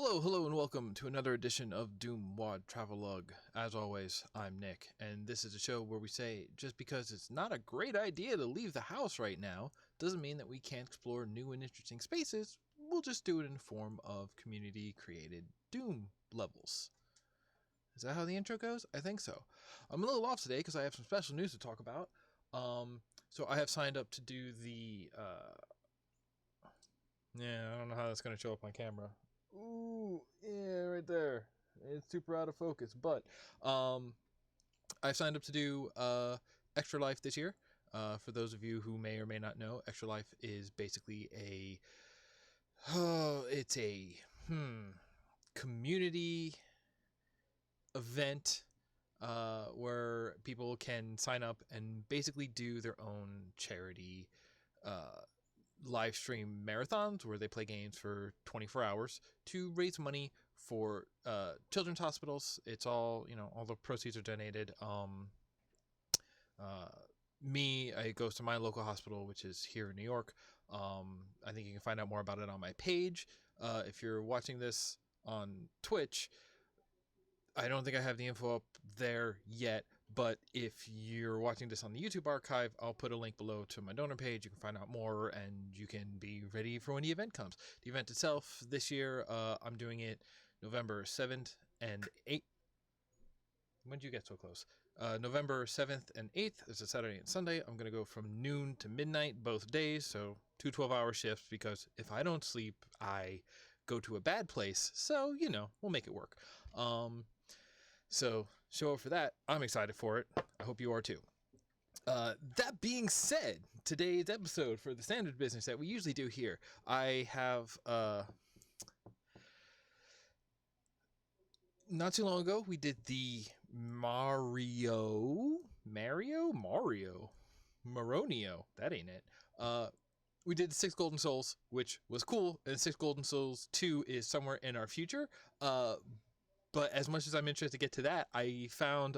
Hello, and welcome to another edition of DooM WAD Travelogue. As always, I'm Nick, and this is a show where we say just because it's not a great idea to leave the house right now doesn't mean that we can't explore new and interesting spaces. We'll just do it in the form of community-created Doom levels. Is that how the intro goes? I think so. I'm a little off today because I have some special news to talk about. So I have signed up to do the... I don't know how that's going to show up on camera. Ooh, yeah, right there. It's super out of focus, but I signed up to do Extra Life this year. For those of you who may or may not know, Extra Life is basically it's a community event where people can sign up and basically do their own charity live stream marathons where they play games for 24 hours to raise money for children's hospitals. It's all, all the proceeds are donated. It goes to my local hospital, which is here in New York. I think you can find out more about it on my page. If you're watching this on Twitch, I don't think I have the info up there yet, but if you're watching this on the YouTube archive, I'll put a link below to my donor page. You can find out more, and you can be ready for when the event comes. The event itself this year, I'm doing it November 7th and 8th. When did you get so close? November 7th and 8th is a Saturday and Sunday. I'm going to go from noon to midnight both days, so 2 12-hour shifts, because if I don't sleep, I go to a bad place. So, we'll make it work. So show up for that. I'm excited for it. I hope you are too. That being said, today's episode for the standard business that we usually do here, I have not too long ago we did the Maronio. That ain't it. We did 6 Golden Souls, which was cool, and 6 Golden Souls 2 is somewhere in our future. But as much as I'm interested to get to that, I found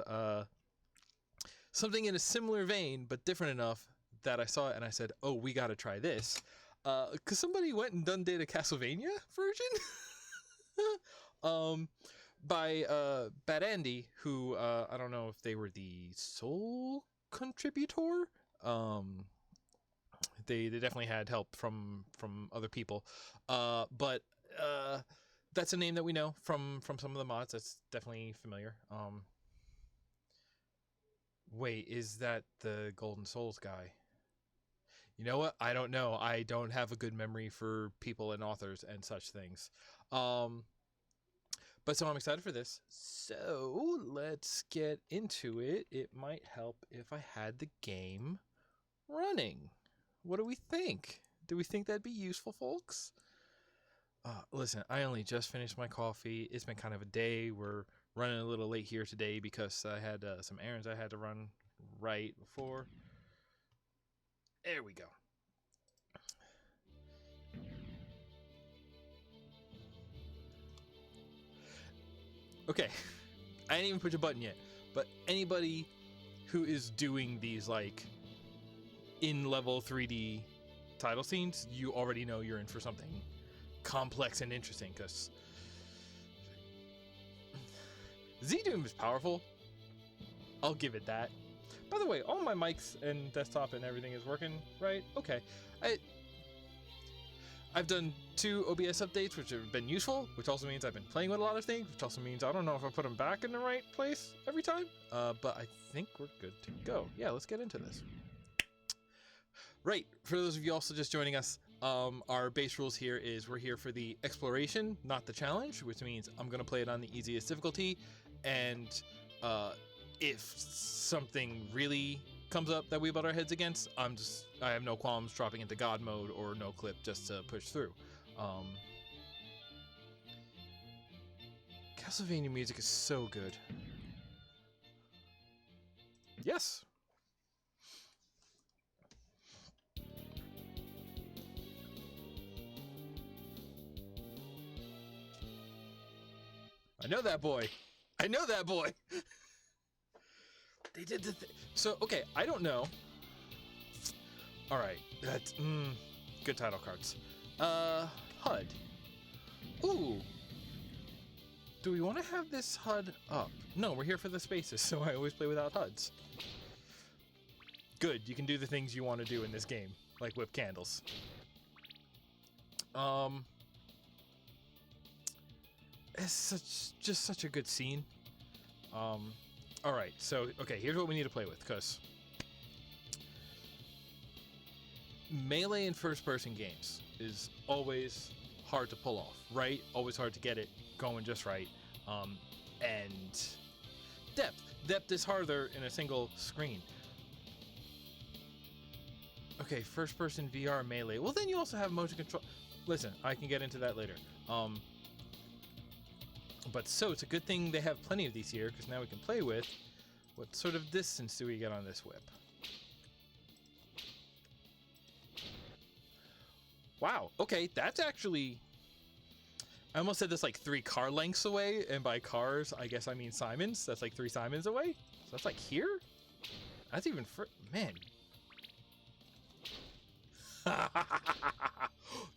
something in a similar vein, but different enough that I saw it and I said, oh, we got to try this. Because somebody went and did a Castlevania version by Bad Andy, who I don't know if they were the sole contributor. They definitely had help from other people. But that's a name that we know from some of the mods. That's definitely familiar. Wait, is that the Golden Souls guy? You know what? I don't know. I don't have a good memory for people and authors and such things. But so I'm excited for this. So let's get into it. It might help if I had the game running. What do we think? Do we think that'd be useful, folks? Listen, I only just finished my coffee. It's been kind of a day. We're running a little late here today because I had some errands I had to run right before. There we go. Okay, I didn't even push a button yet, but anybody who is doing these in-level 3D title scenes, you already know you're in for something complex and interesting, because ZDoom is powerful. I'll give it that. By the way, all my mics and desktop and everything is working, right? Okay. I've done 2 OBS updates, which have been useful, which also means I've been playing with a lot of things, which also means I don't know if I put them back in the right place every time. But I think we're good to go. Yeah, let's get into this. Right, for those of you also just joining us, our base rules here is we're here for the exploration, not the challenge, which means I'm going to play it on the easiest difficulty, and if something really comes up that we butt our heads against, I have no qualms dropping into God mode or no clip just to push through. Castlevania music is so good. Yes! I know that boy. They did the thing. So, okay, I don't know. All right, that's good title cards. HUD. Ooh, Do we want to have this HUD up? No, we're here for the spaces, so I always play without HUDs. Good, you can do the things you want to do in this game, like whip candles. It's just such a good scene. Alright, so, okay, here's what we need to play with, because melee in first-person games is always hard to pull off, right? Always hard to get it going just right. And depth is harder in a single screen. Okay, first-person VR melee. Well, then you also have motion control. Listen, I can get into that later. But so it's a good thing they have plenty of these here, because now we can play with. What sort of distance do we get on this whip? Wow, okay, that's actually... I almost said this like 3 car lengths away, and by cars, I guess I mean Simons. That's like 3 Simons away? So that's like here? That's even man.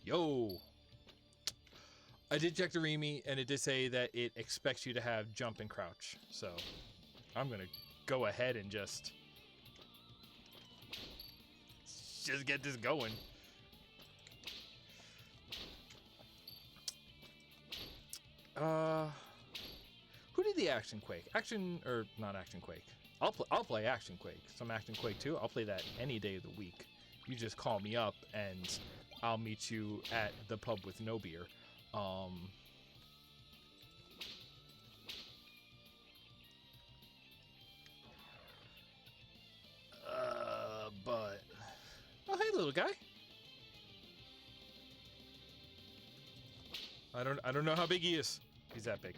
Yo! I did check the REMI, and it did say that it expects you to have jump and crouch. So, I'm gonna go ahead and just get this going. Who did the Action Quake? Or not Action Quake. I'll play Action Quake. Some Action Quake 2. I'll play that any day of the week. You just call me up and I'll meet you at the pub with no beer. But oh, hey, little guy. I don't know how big he is. He's that big.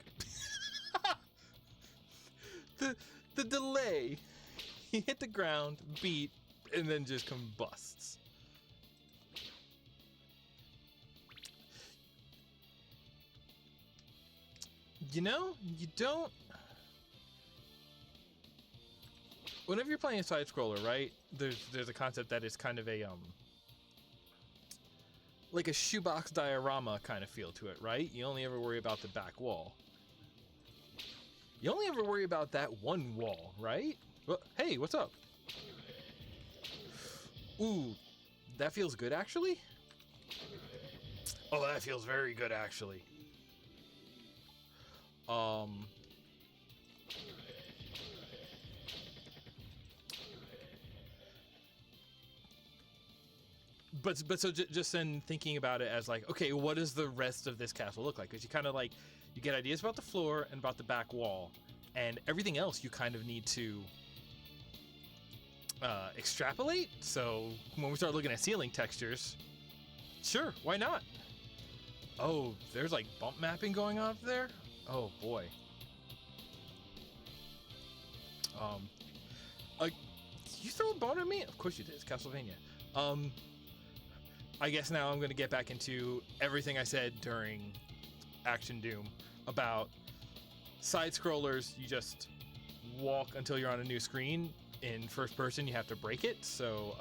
the delay. He hit the ground, beat, and then just combusts. You know, you don't... Whenever you're playing a side-scroller, right, there's a concept that is kind of a, like a shoebox diorama kind of feel to it, right? You only ever worry about the back wall. You only ever worry about that one wall, right? Well, hey, what's up? Ooh, that feels good, actually? Oh, that feels very good, actually. But so just then thinking about it as like, okay, what does the rest of this castle look like? Because you kind of like, you get ideas about the floor and about the back wall, and everything else you kind of need to extrapolate. So when we start looking at ceiling textures, sure, why not? Oh, there's like bump mapping going on up there? Oh boy. You throw a bone at me? Of course you did. It's Castlevania. I guess now I'm going to get back into everything I said during Action Doom about side-scrollers. You just walk until you're on a new screen. In first person, you have to break it. So,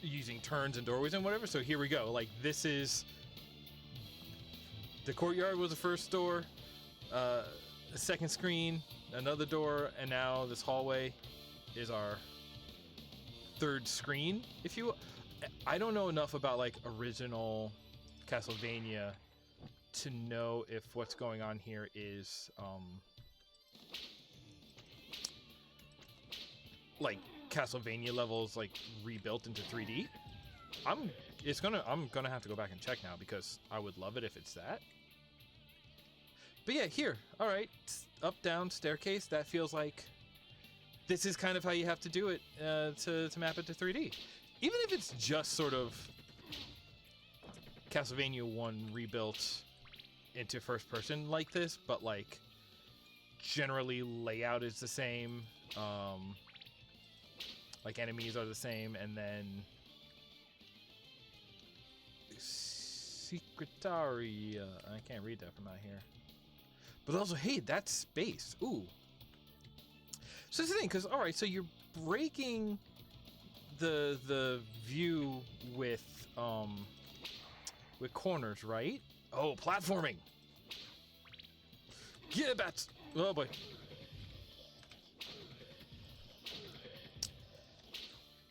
using turns and doorways and whatever. So here we go. Like, this is... The courtyard was the first door. The second screen, another door, and now this hallway is our third screen, if you will. I don't know enough about like original Castlevania to know if what's going on here is like Castlevania levels like rebuilt into 3D. I'm gonna have to go back and check now because I would love it if it's that. But yeah, here. All right, up, down, staircase. That feels like this is kind of how you have to do it to map it to 3D. Even if it's just sort of Castlevania 1 rebuilt into first person like this, but like generally layout is the same, like enemies are the same, and then Secretaria. I can't read that from out here. But also, hey, that's space. Ooh. So that's the thing, because all right, so you're breaking the view with corners, right? Oh, platforming. Yeah, bats! Oh boy.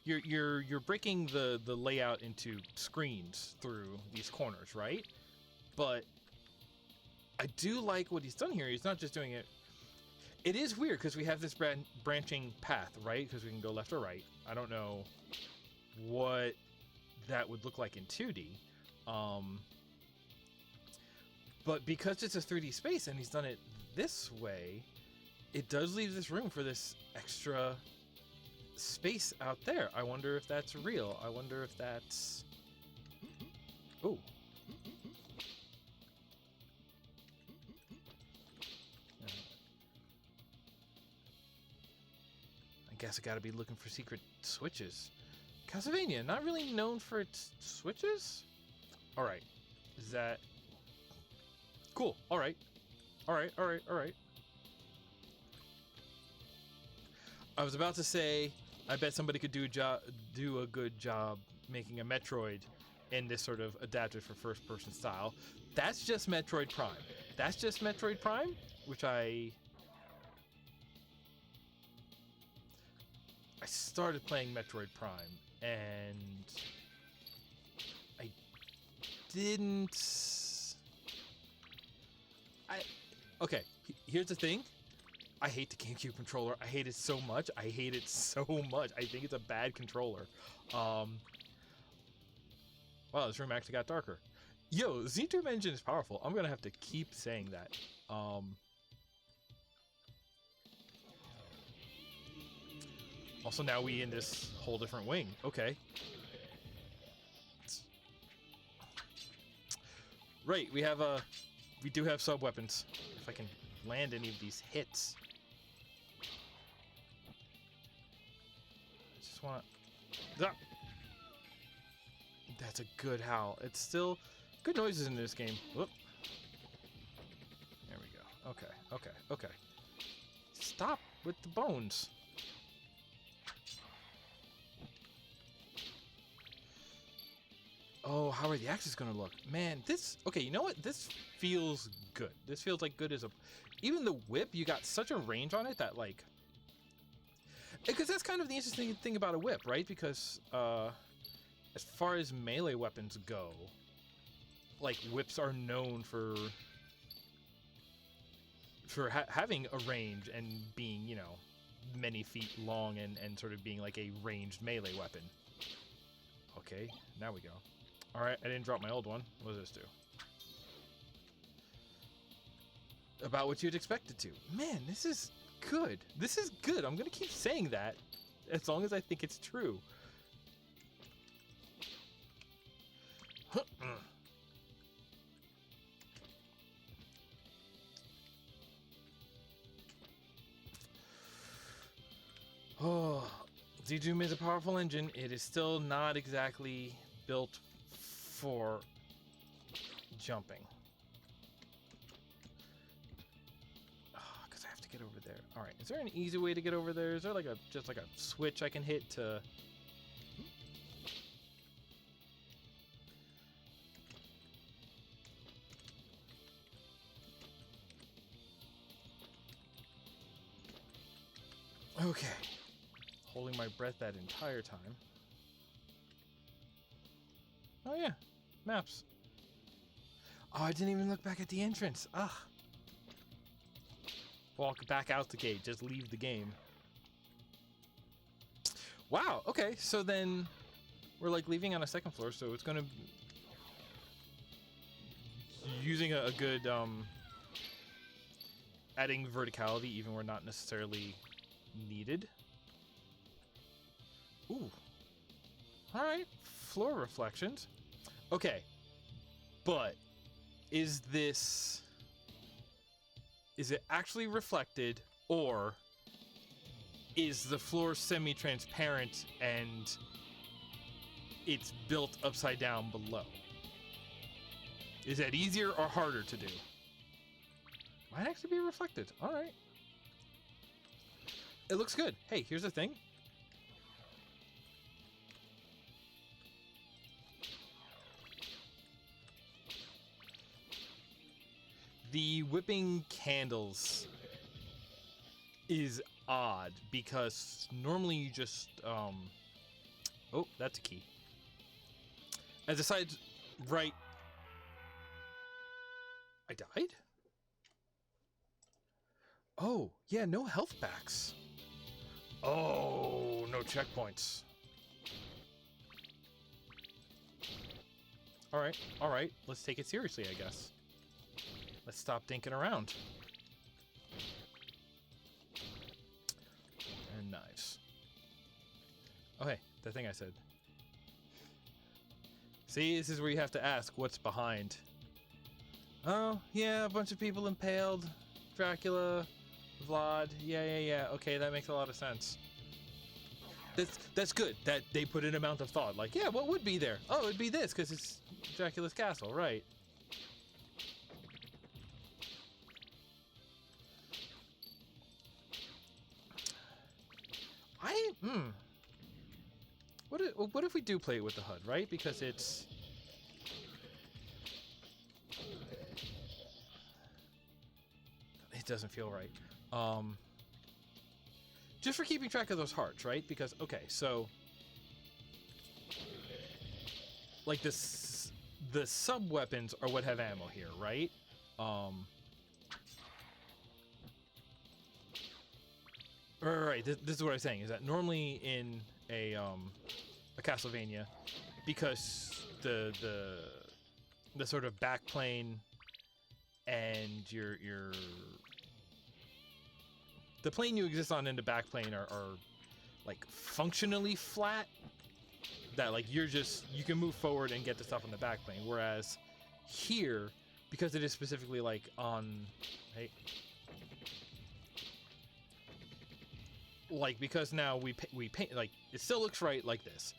You're breaking the layout into screens through these corners, right? But I do like what he's done here. He's not just doing it. It is weird because we have this branching path, right? Because we can go left or right. I don't know what that would look like in 2D. But because it's a 3D space and he's done it this way, it does leave this room for this extra space out there. I wonder if that's real. I wonder if that's... Ooh. I guess I gotta be looking for secret switches. Castlevania, not really known for its switches? Alright. Is that... Cool. Alright. Alright, alright, alright. I was about to say, I bet somebody could do a good job making a Metroid in this sort of adapted for first-person style. That's just Metroid Prime. That's just Metroid Prime, which I started playing Metroid Prime, and I didn't... Okay, here's the thing. I hate the GameCube controller. I hate it so much. I hate it so much. I think it's a bad controller. Wow, this room actually got darker. Yo, Z-Tube engine is powerful. I'm gonna have to keep saying that. Also, now we in this whole different wing. Okay. Right, we do have sub-weapons. If I can land any of these hits. I just want to... Ah! That's a good howl. It's still good noises in this game. Whoop. There we go. Okay, okay, okay. Stop with the bones. Oh, how are the axes gonna look? Man, this... Okay, you know what? This feels good. This feels like good as a... Even the whip, you got such a range on it that, like... Because that's kind of the interesting thing about a whip, right? Because, as far as melee weapons go, like, whips are known for having a range and being, you know, many feet long and sort of being like a ranged melee weapon. Okay, now we go. Alright, I didn't drop my old one. What does this do? About what you'd expect it to. Man, this is good. This is good. I'm gonna keep saying that as long as I think it's true. Oh, DooM is a powerful engine. It is still not exactly built for jumping. Because I have to get over there. All right, is there an easy way to get over there? Is there like just like a switch I can hit to... Okay. Holding my breath that entire time. Oh yeah, maps. Oh, I didn't even look back at the entrance. Ugh. Walk back out the gate, just leave the game. Wow, okay, so then we're like leaving on a second floor, so it's gonna... Using a good, adding verticality even where not necessarily needed. Ooh. Alright, floor reflections. Okay, but is it actually reflected, or is the floor semi-transparent and it's built upside down below? Is that easier or harder to do? Might actually be reflected. Alright. It looks good. Hey, here's the thing. The whipping candles is odd because normally you just oh, that's a key. As a side, right? I died? Oh, yeah, no health packs. Oh, no checkpoints. All right, let's take it seriously, I guess. Let's stop dinking around. And knives. Oh, hey, the thing I said. See, this is where you have to ask what's behind. Oh, yeah, a bunch of people impaled. Dracula, Vlad, yeah. Okay, that makes a lot of sense. That's good that they put an amount of thought. Like, yeah, what would be there? Oh, it'd be this because it's Dracula's castle, right? What if we do play it with the HUD, right? Because it's it doesn't feel right. Just for keeping track of those hearts, right? Because okay, so like this, the sub weapons are what have ammo here, right? Right. This is what I'm saying is that normally in a Castlevania, because the sort of backplane and your the plane you exist on in the backplane are like functionally flat. That like you can move forward and get the stuff on the backplane, whereas here, because it is specifically like on, hey, like because now we paint like it still looks right like this,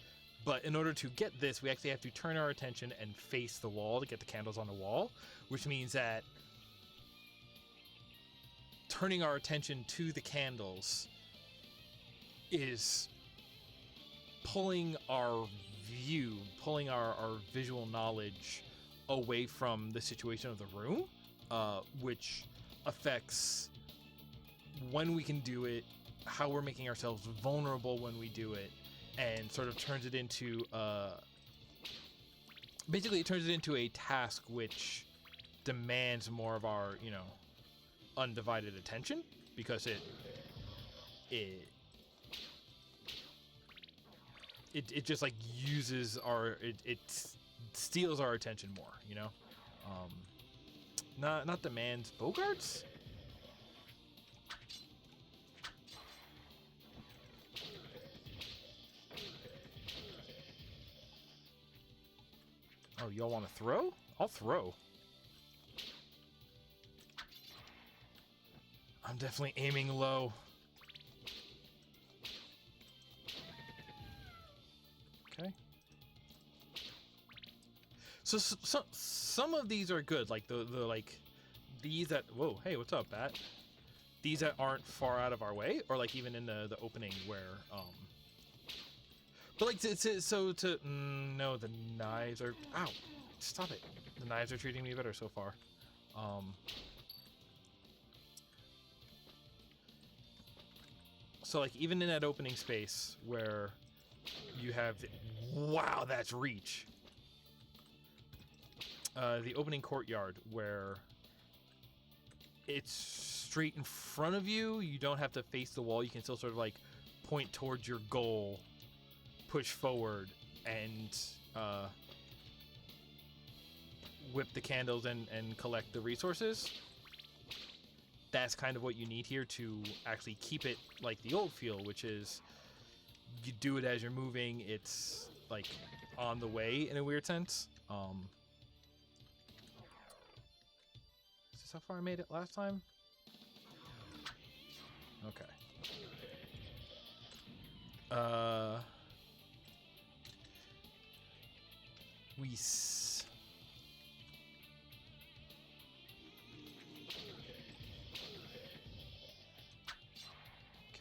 but in order to get this, we actually have to turn our attention and face the wall to get the candles on the wall, which means that turning our attention to the candles is pulling our view, pulling our visual knowledge away from the situation of the room, which affects when we can do it, how we're making ourselves vulnerable when we do it, and sort of turns it into basically it turns it into a task which demands more of our, you know, undivided attention, because it just like uses our it steals our attention more, you know. Not demands, Bogarts. Oh, y'all want to throw? I'll throw. I'm definitely aiming low. Okay. So some of these are good, like the like these that, whoa, hey, what's up, Bat? These that aren't far out of our way, or like even in the opening where but like no, the knives are, ow, stop it. The knives are treating me better so far. So like even in that opening space where you have wow, that's reach. The opening courtyard where it's straight in front of you, you don't have to face the wall, you can still sort of like point towards your goal, push forward, and whip the candles and collect the resources. That's kind of what you need here to actually keep it like the old feel, which is you do it as you're moving. It's like on the way in a weird sense. Is this how far I made it last time? Okay.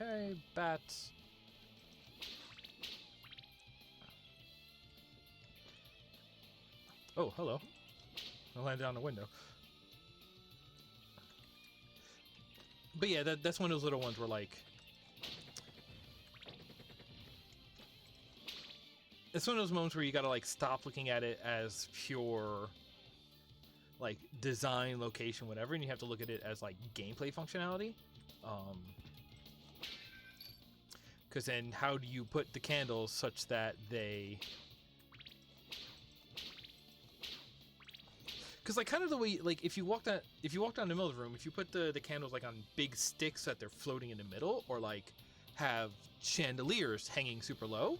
Okay, bats. Oh, hello. I landed on the window. But yeah, that's one of those little ones where like, it's one of those moments where you gotta like stop looking at it as pure like design, location, whatever, and you have to look at it as like gameplay functionality. Because then how do you put the candles such that they... Because like kind of the way, like if you walk down the middle of the room, if you put the candles like on big sticks so that they're floating in the middle, or like have chandeliers hanging super low,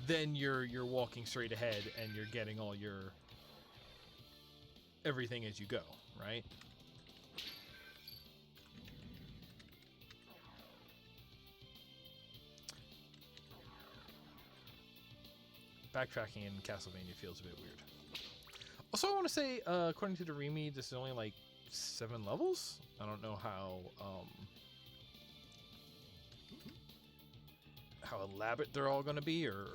then you're walking straight ahead and you're getting all your everything as you go, right? Backtracking in Castlevania feels a bit weird. Also, I want to say, according to the Remy, this is only like 7 levels. I don't know how elaborate they're all going to be, or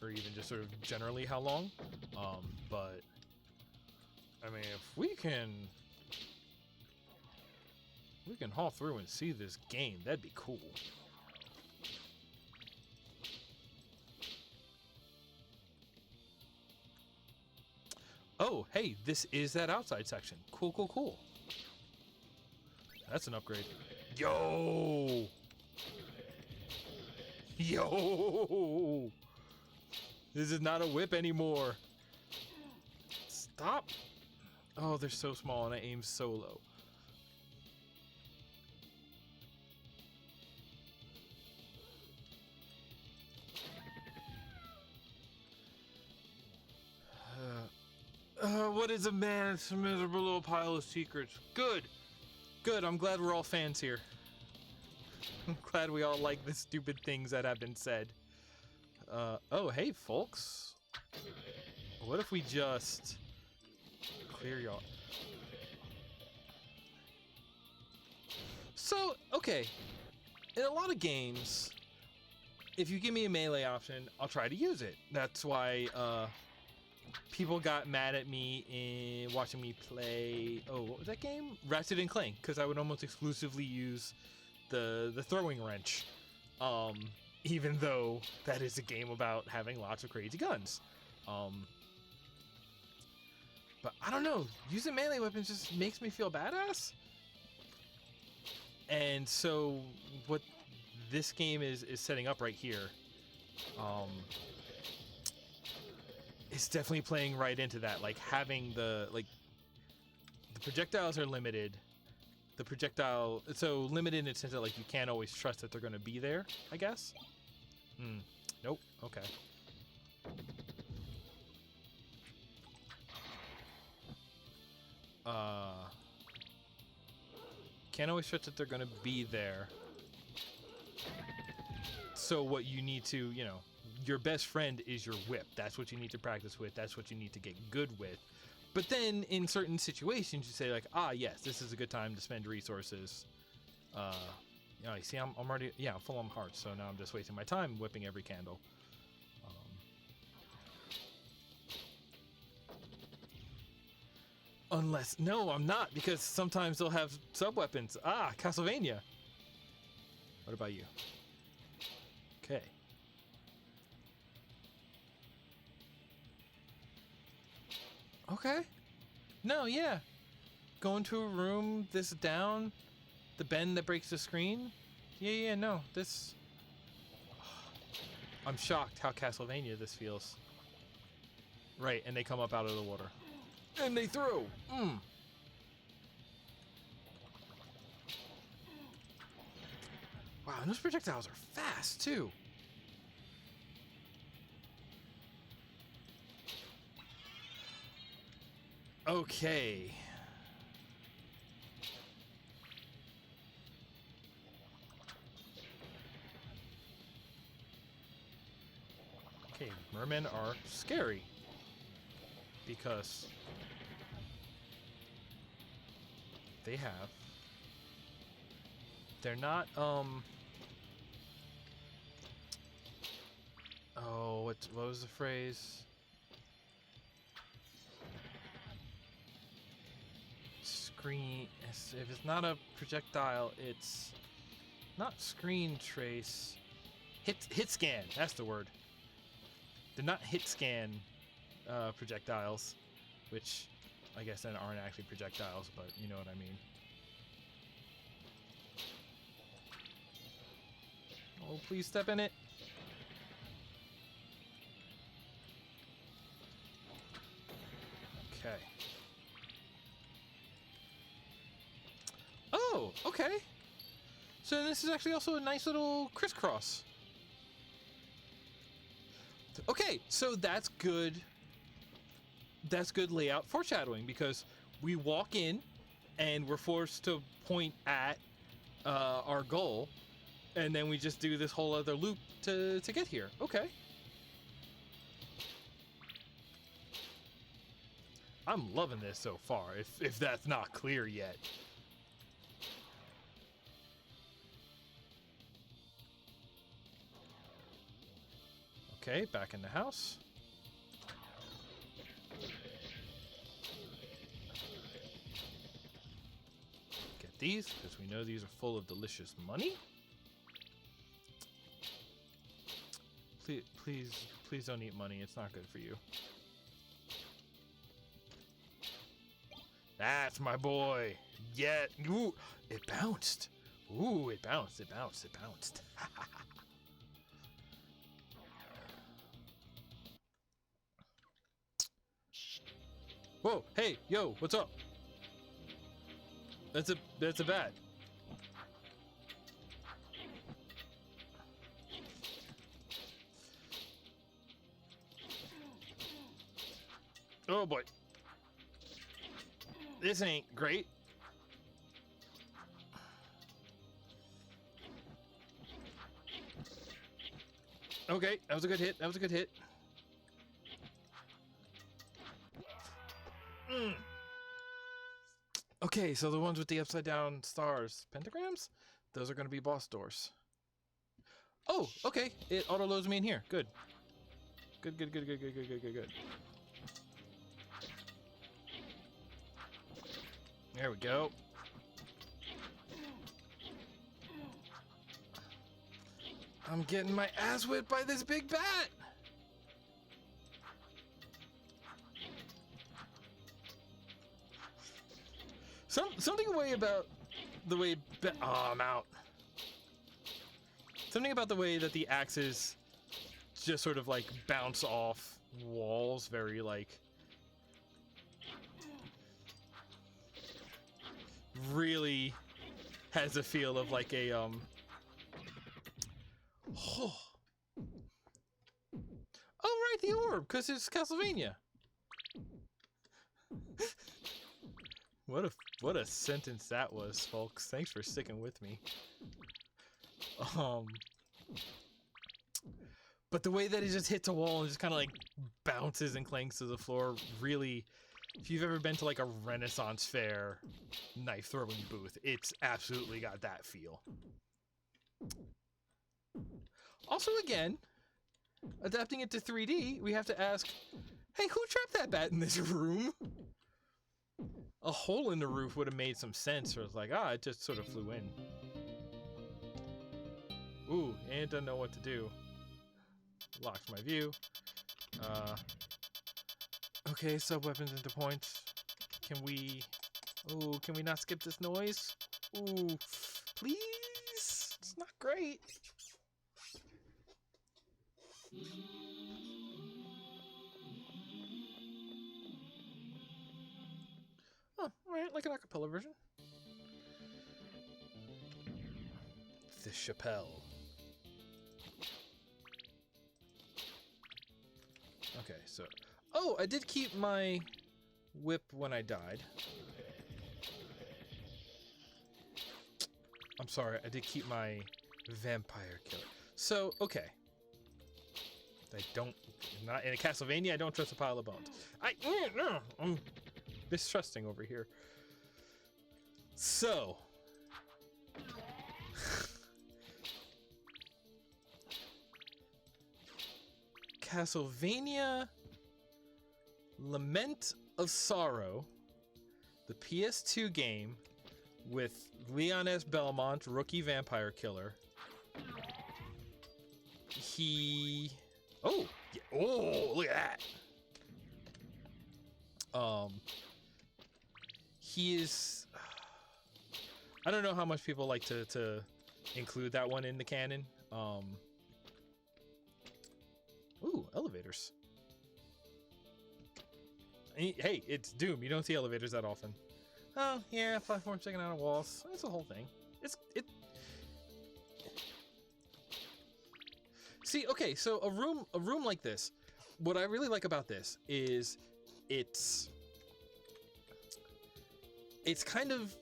even just sort of generally how long. But I mean, if we can haul through and see this game, that'd be cool. Oh, hey, this is that outside section. Cool, cool, cool. That's an upgrade. Yo! Yo! This is not a whip anymore. Stop. Oh, they're so small and I aim so low. What is a man? It's a miserable little pile of secrets. Good. Good. I'm glad we're all fans here. I'm glad we all like the stupid things that have been said. Oh, hey, folks. What if we just clear y'all? So, okay. In a lot of games, if you give me a melee option, I'll try to use it. That's why, people got mad at me in watching me play, oh, what was that game? Ratchet and Clank, because I would almost exclusively use the throwing wrench, even though that is a game about having lots of crazy guns. But I don't know, using melee weapons just makes me feel badass. And so what this game is setting up right here, it's definitely playing right into that, like having the projectiles are limited. The projectile, so limited in the sense that like you can't always trust that they're going to be there, I guess. Nope. Okay. Can't always trust that they're going to be there. So what you need to, you know, your best friend is your whip. That's what you need to practice with. That's what you need to get good with. But then in certain situations, you say like, ah, yes, this is a good time to spend resources. You know, you see, I'm already, yeah, I'm full on hearts. So now I'm just wasting my time whipping every candle. Unless, no, I'm not, because sometimes they'll have sub-weapons. Ah, Castlevania. What about you? Okay. Okay. No, yeah. Go into a room, this down, the bend that breaks the screen. Yeah, no, this... I'm shocked how Castlevania this feels. Right, and they come up out of the water. And they throw! Wow, and those projectiles are fast, too. Okay. Okay, mermen are scary. Because they have... They're not, oh, what was the phrase? screen. If it's not a projectile, it's not screen trace. Hit scan. That's the word. They're not hit scan projectiles, which I guess then aren't actually projectiles, but you know what I mean. Oh, please step in it. Okay. Oh, okay. So this is actually also a nice little crisscross. Okay, so that's good. That's good layout foreshadowing, because we walk in and we're forced to point at our goal, and then we just do this whole other loop to get here. Okay. I'm loving this so far, if that's not clear yet. Okay, back in the house. Get these, because we know these are full of delicious money. Please don't eat money. It's not good for you. That's my boy. Yeah. Ooh, it bounced. Ooh, it bounced. It bounced. It bounced. Whoa, hey, yo, what's up? That's a bat. Oh boy. This ain't great. Okay, that was a good hit. That was a good hit. Okay, so the ones with the upside down stars, pentagrams, those are going to be boss doors. Oh, okay. It auto loads me in here. Good. Good. There we go. I'm getting my ass whipped by this big bat. Something about the way I'm out. Something about the way that the axes just sort of like bounce off walls, very like really has a feel of like a oh right, the orb, because it's Castlevania. What a sentence that was, folks. Thanks for sticking with me. But the way that it just hits a wall and just kind of like bounces and clanks to the floor, really, if you've ever been to like a Renaissance fair knife throwing booth, it's absolutely got that feel. Also, again, adapting it to 3D, we have to ask, hey, who trapped that bat in this room? A hole in the roof would have made some sense. Or it's like, it just sort of flew in. Ooh, and it doesn't know what to do. Locks my view. Okay, sub-weapons into points. Can we not skip this noise? Ooh, please? It's not great. Oh, alright, like an acapella version. The Chappelle. Okay, so... Oh, I did keep my whip when I died. I'm sorry, I did keep my vampire killer. So, okay. Not in a Castlevania, I don't trust a pile of bones. I'm mistrusting over here. So... Castlevania Lament of Sorrow the PS2 game with Leon S. Belmont, rookie vampire killer. He... Oh! Yeah. Oh, look at that! He is... I don't know how much people like to include that one in the canon. Ooh, elevators. Hey, it's Doom. You don't see elevators that often. Oh, yeah, platform sticking out of walls. That's the whole thing. See, okay, so a room like this, what I really like about this is it's kind of,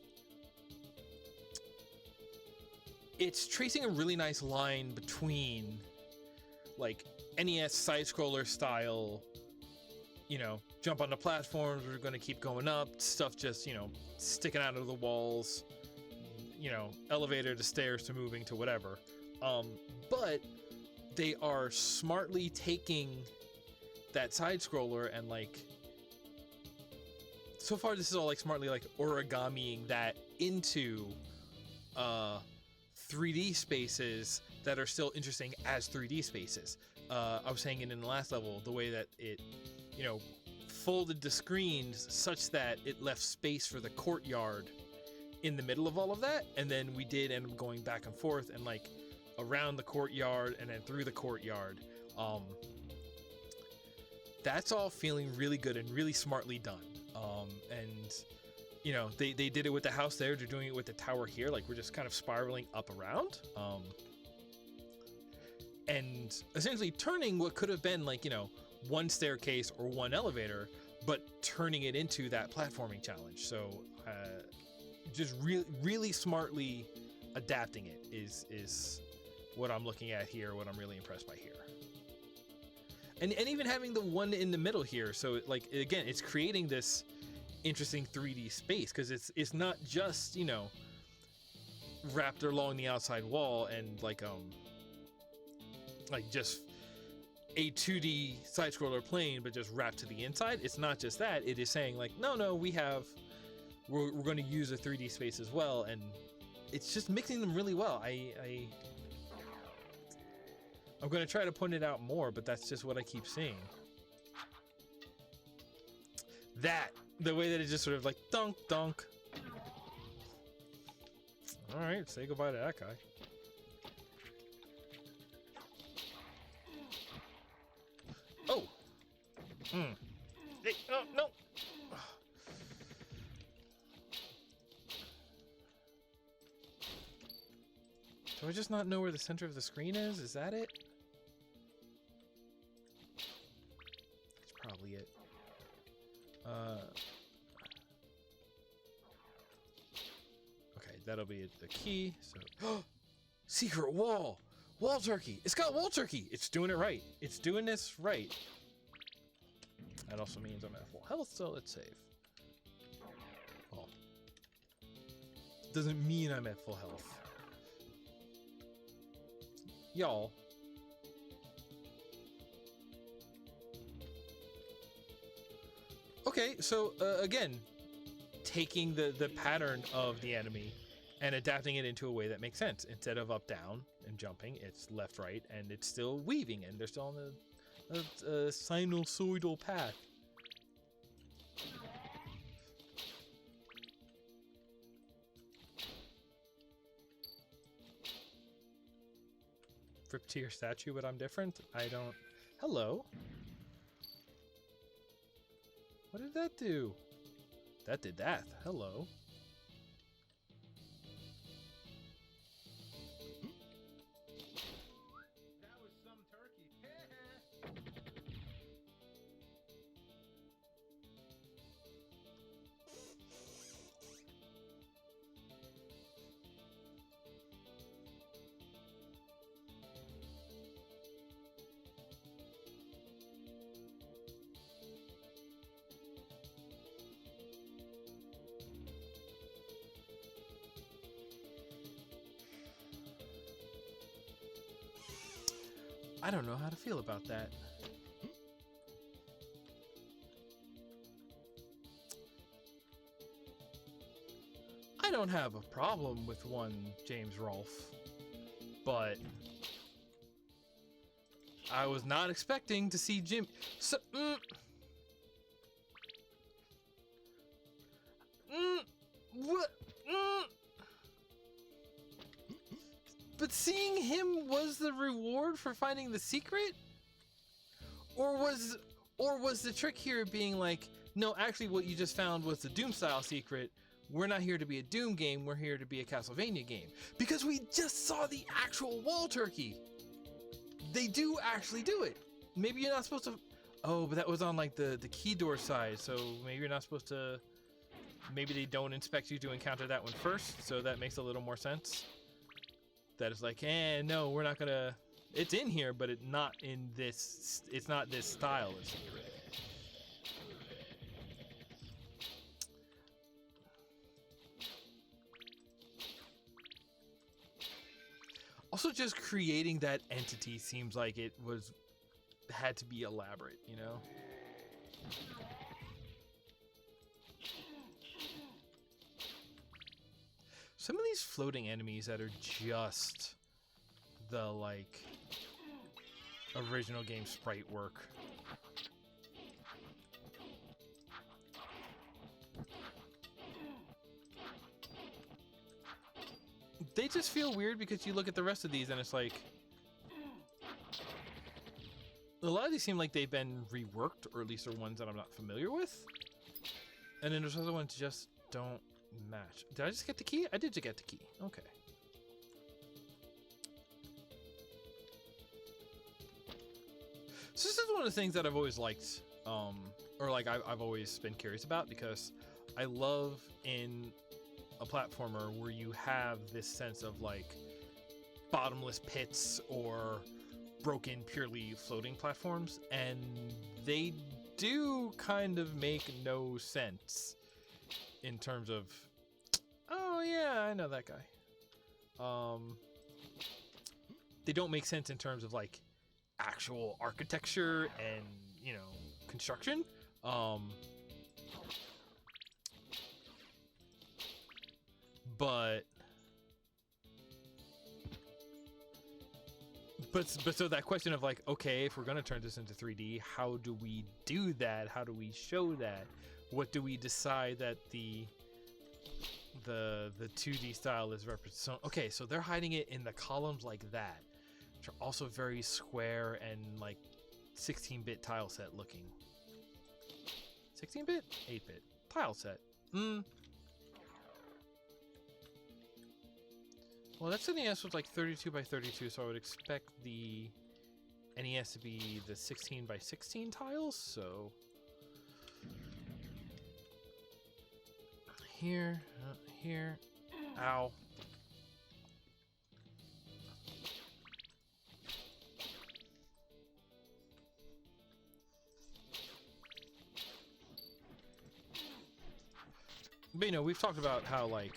it's tracing a really nice line between like NES side-scroller style, you know, jump on the platforms, we're going to keep going up, stuff just, you know, sticking out of the walls, you know, elevator to stairs to moving to whatever. But they are smartly taking that side-scroller and, like, so far this is all, like, smartly, like, origamiing that into 3D spaces that are still interesting as 3D spaces. I was saying it in the last level, the way that it, you know, folded the screens such that it left space for the courtyard in the middle of all of that, and then we did end up going back and forth and like around the courtyard and then through the courtyard. That's all feeling really good and really smartly done. And you know, they did it with the house there, they're doing it with the tower here, like we're just kind of spiraling up around. And essentially turning what could have been like, you know, one staircase or one elevator, but turning it into that platforming challenge. So just really smartly adapting it is what I'm looking at here, what I'm really impressed by here. And even having the one in the middle here, so like again, it's creating this interesting 3D space, because it's not just, you know, wrapped along the outside wall and like just a 2D side-scroller plane, but just wrapped to the inside. It's not just that. It is saying like, no, we're going to use a 3D space as well, and it's just mixing them really well. I'm going to try to point it out more, but that's just what I keep seeing. The way that it just sort of like dunk dunk. All right, say goodbye to that guy. Oh. Hey, oh, no. Do I just not know where the center of the screen is? Is that it? That's probably it. Okay, that'll be the key. So, secret wall! Wall turkey! It's got wall turkey! It's doing it right. It's doing this right. That also means I'm at full health, so let's save. Well, doesn't mean I'm at full health. Y'all. Okay, so again, taking the pattern of the enemy and adapting it into a way that makes sense. Instead of up down and jumping, it's left right, and it's still weaving, and they're still on a sinusoidal path. Rip to your statue, but I'm different? I don't... Hello? What did that do? That did that. Hello. That was some turkey. I don't know how to feel about that. don't have a problem with one James Rolfe, but I was not expecting to see Jim. So, what? But seeing him was the reward for finding the secret, or was the trick here being like, no, actually, what you just found was the Doom style secret. We're not here to be a Doom game. We're here to be a Castlevania game, because we just saw the actual wall turkey. They do actually do it. Maybe you're not supposed to. Oh, but that was on like the key door side, so maybe you're not supposed to. Maybe they don't expect you to encounter that one first, so that makes a little more sense. That is like, no, we're not gonna. It's in here, but it's not in this. It's not this style of secret. Also, just creating that entity seems like it had to be elaborate, you know? Some of these floating enemies that are just the, like, original game sprite work. They just feel weird because you look at the rest of these and it's like, a lot of these seem like they've been reworked, or at least are ones that I'm not familiar with. And then there's other ones just don't match. Did I just get the key? I did just get the key. Okay. So this is one of the things that I've always liked, or like I've always been curious about, because I love in a platformer where you have this sense of like bottomless pits or broken purely floating platforms, and they do kind of make no sense in terms of, oh yeah, I know that guy. They don't make sense in terms of like actual architecture and, you know, construction. But so that question of like, okay, if we're gonna turn this into 3D, how do we do that? How do we show that? What do we decide that the 2D style is represented? So, okay, so they're hiding it in the columns like that, which are also very square and like 16-bit tile set looking. 16-bit? 8-bit tile set. Well, that's an NES with like 32 by 32, so I would expect the NES to be the 16 by 16 tiles, so here, here, ow. But you know, we've talked about how like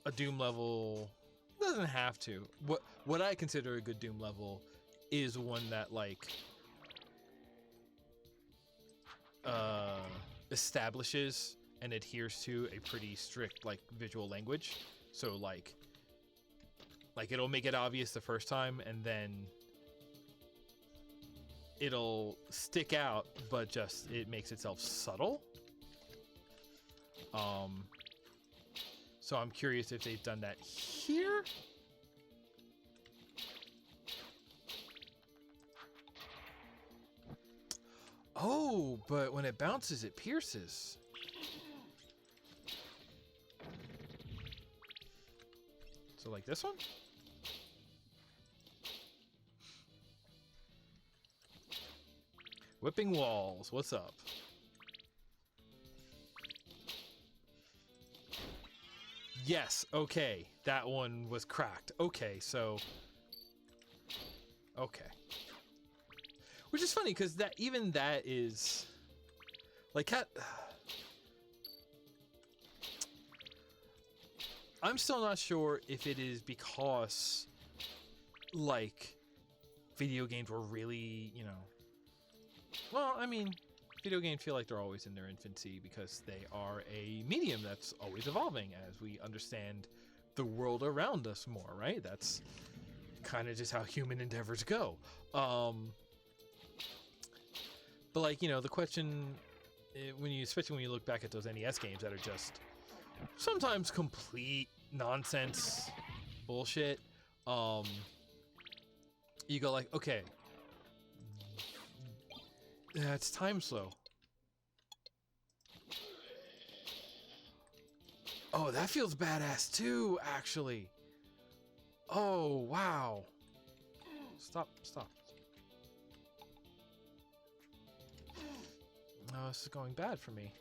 a Doom level doesn't have to. What I consider a good Doom level is one that like establishes and adheres to a pretty strict like visual language. So like it'll make it obvious the first time, and then it'll stick out, but just it makes itself subtle. So I'm curious if they've done that here. Oh, but when it bounces, it pierces. So like this one? Whipping walls, what's up? Yes, okay, that one was cracked. Okay, so... Okay. Which is funny, because that is... Like, I'm still not sure if it is because, like, video games were really, you know... Well, I mean, video games feel like they're always in their infancy because they are a medium that's always evolving as we understand the world around us more, right? That's kind of just how human endeavors go. But like, you know, the question especially when you look back at those NES games that are just sometimes complete nonsense bullshit, you go like, okay, it's time slow. Oh, that feels badass too, actually. Oh, wow. Stop. Oh, this is going bad for me.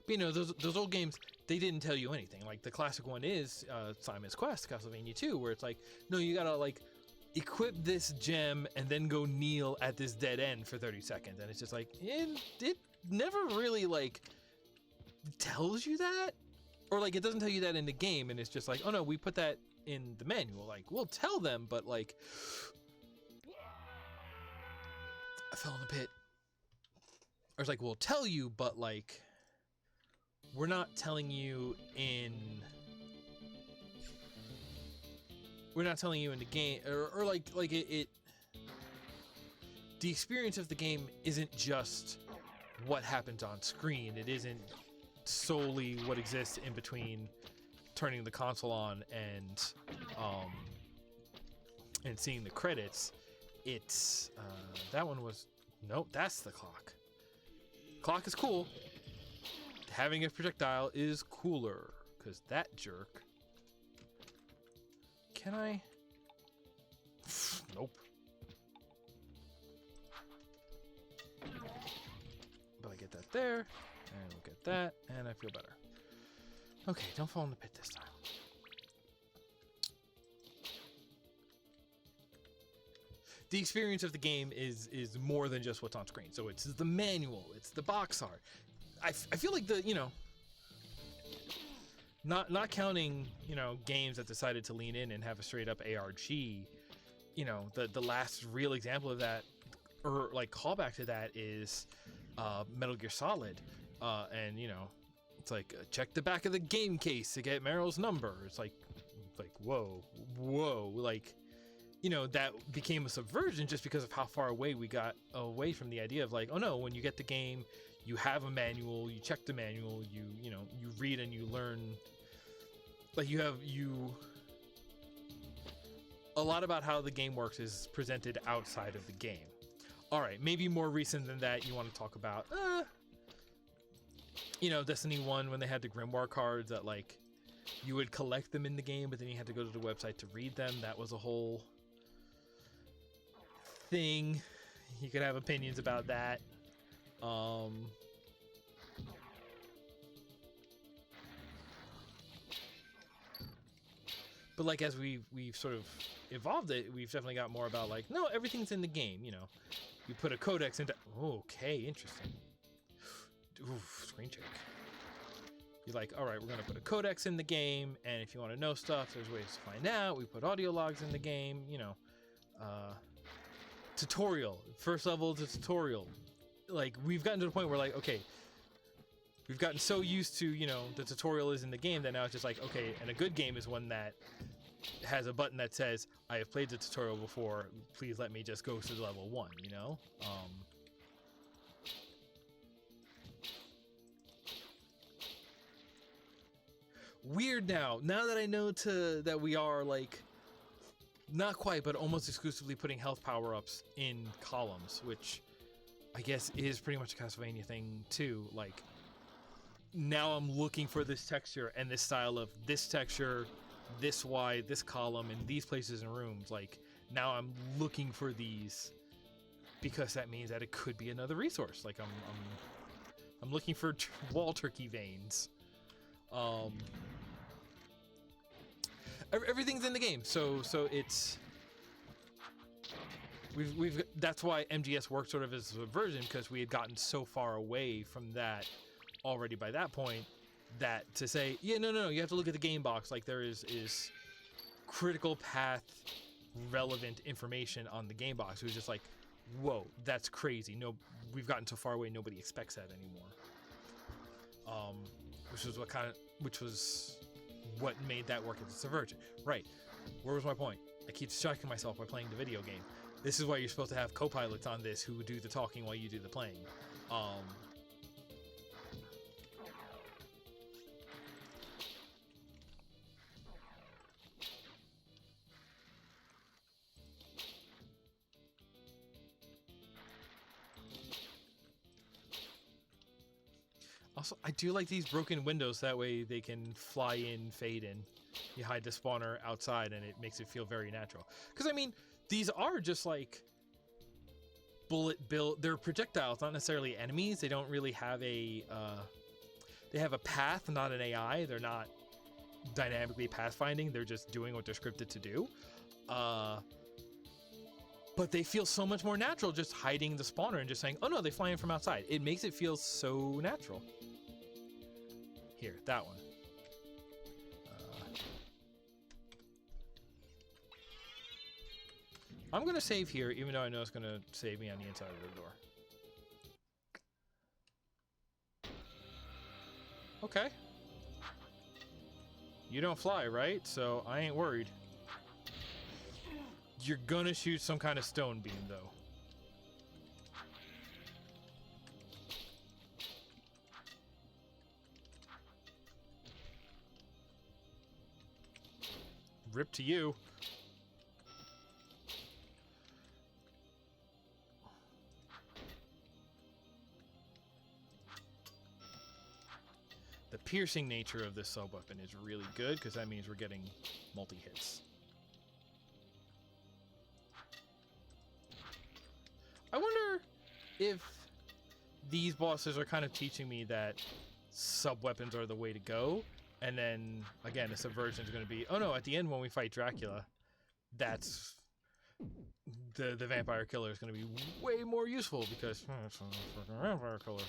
But, you know, those old games, they didn't tell you anything. Like, the classic one is Simon's Quest, Castlevania 2, where it's like, no, you gotta, like, equip this gem and then go kneel at this dead end for 30 seconds. And it's just like, it never really, like, tells you that. Or, like, it doesn't tell you that in the game, and it's just like, oh, no, we put that in the manual. Like, we'll tell them, but, like... I fell in the pit. Or it's like, we'll tell you, but, like... We're not telling you in... We're not telling you in the game... Or like it... The experience of the game isn't just what happens on screen. It isn't solely what exists in between turning the console on and seeing the credits. It's that one was nope, that's the clock. Clock is cool. Having a projectile is cooler because that jerk. Can I? Nope. But I get that there, and we'll get that, and I feel better. Okay, don't fall in the pit this time. The experience of the game is more than just what's on screen. So it's the manual, it's the box art. I feel like the, you know, not counting, you know, games that decided to lean in and have a straight up ARG, you know, the last real example of that, or like callback to that is Metal Gear Solid. And, you know, it's like, check the back of the game case to get Meryl's number. It's like whoa, like, you know, that became a subversion just because of how far away we got away from the idea of like, oh no, when you get the game, you have a manual, you check the manual, you know, you read and you learn. Like a lot about how the game works is presented outside of the game. All right, maybe more recent than that, you want to talk about, you know, Destiny 1 when they had the Grimoire cards that like you would collect them in the game, but then you had to go to the website to read them. That was a whole thing. You could have opinions about that. But like as we've sort of evolved it, we've definitely got more about like, no, everything's in the game, you know. You put a codex into... Okay, interesting. Ooh, screen check. You're like, all right, we're going to put a codex in the game, and if you want to know stuff, there's ways to find out. We put audio logs in the game, you know. Tutorial. First level to tutorial. Like, we've gotten to the point where, like, okay, we've gotten so used to, you know, the tutorial is in the game that now it's just like, okay, and a good game is one that has a button that says, I have played the tutorial before, please let me just go to level 1, you know? Weird now that I know that we are, like, not quite, but almost exclusively putting health power-ups in columns, which I guess is pretty much a Castlevania thing, too. Like, now I'm looking for this texture and this style of this texture, this wide, this column, and these places and rooms. Like, now I'm looking for these because that means that it could be another resource. Like, I'm looking for wall turkey veins. Everything's in the game, so it's we've that's why MGS worked sort of as a version, because we had gotten so far away from that already by that point that to say, yeah, no, you have to look at the game box. Like there is critical path relevant information on the game box. It was just like, whoa, that's crazy. No, we've gotten so far away, nobody expects that anymore. Which was what made that work as a subversion. Right. Where was my point? I keep distracting myself by playing the video game. This is why you're supposed to have co-pilots on this who do the talking while you do the playing. Also, I do like these broken windows. That way they can fly in, fade in. You hide the spawner outside, and it makes it feel very natural. Because, I mean, these are just like bullet bill. They're projectiles, not necessarily enemies. They don't really have a. They have a path, not an AI. They're not dynamically pathfinding. They're just doing what they're scripted to do. But they feel so much more natural just hiding the spawner and just saying, oh no, they fly in from outside. It makes it feel so natural. Here, that one. I'm going to save here, even though I know it's going to save me on the inside of the door. Okay. You don't fly, right? So I ain't worried. You're going to shoot some kind of stone beam, though. Rip to you. The piercing nature of this sub-weapon is really good because that means we're getting multi-hits. I wonder if these bosses are kind of teaching me that sub-weapons are the way to go. And then, again, the subversion is going to be, oh no, at the end when we fight Dracula, that's the vampire killer is going to be way more useful because it's a freaking vampire killer.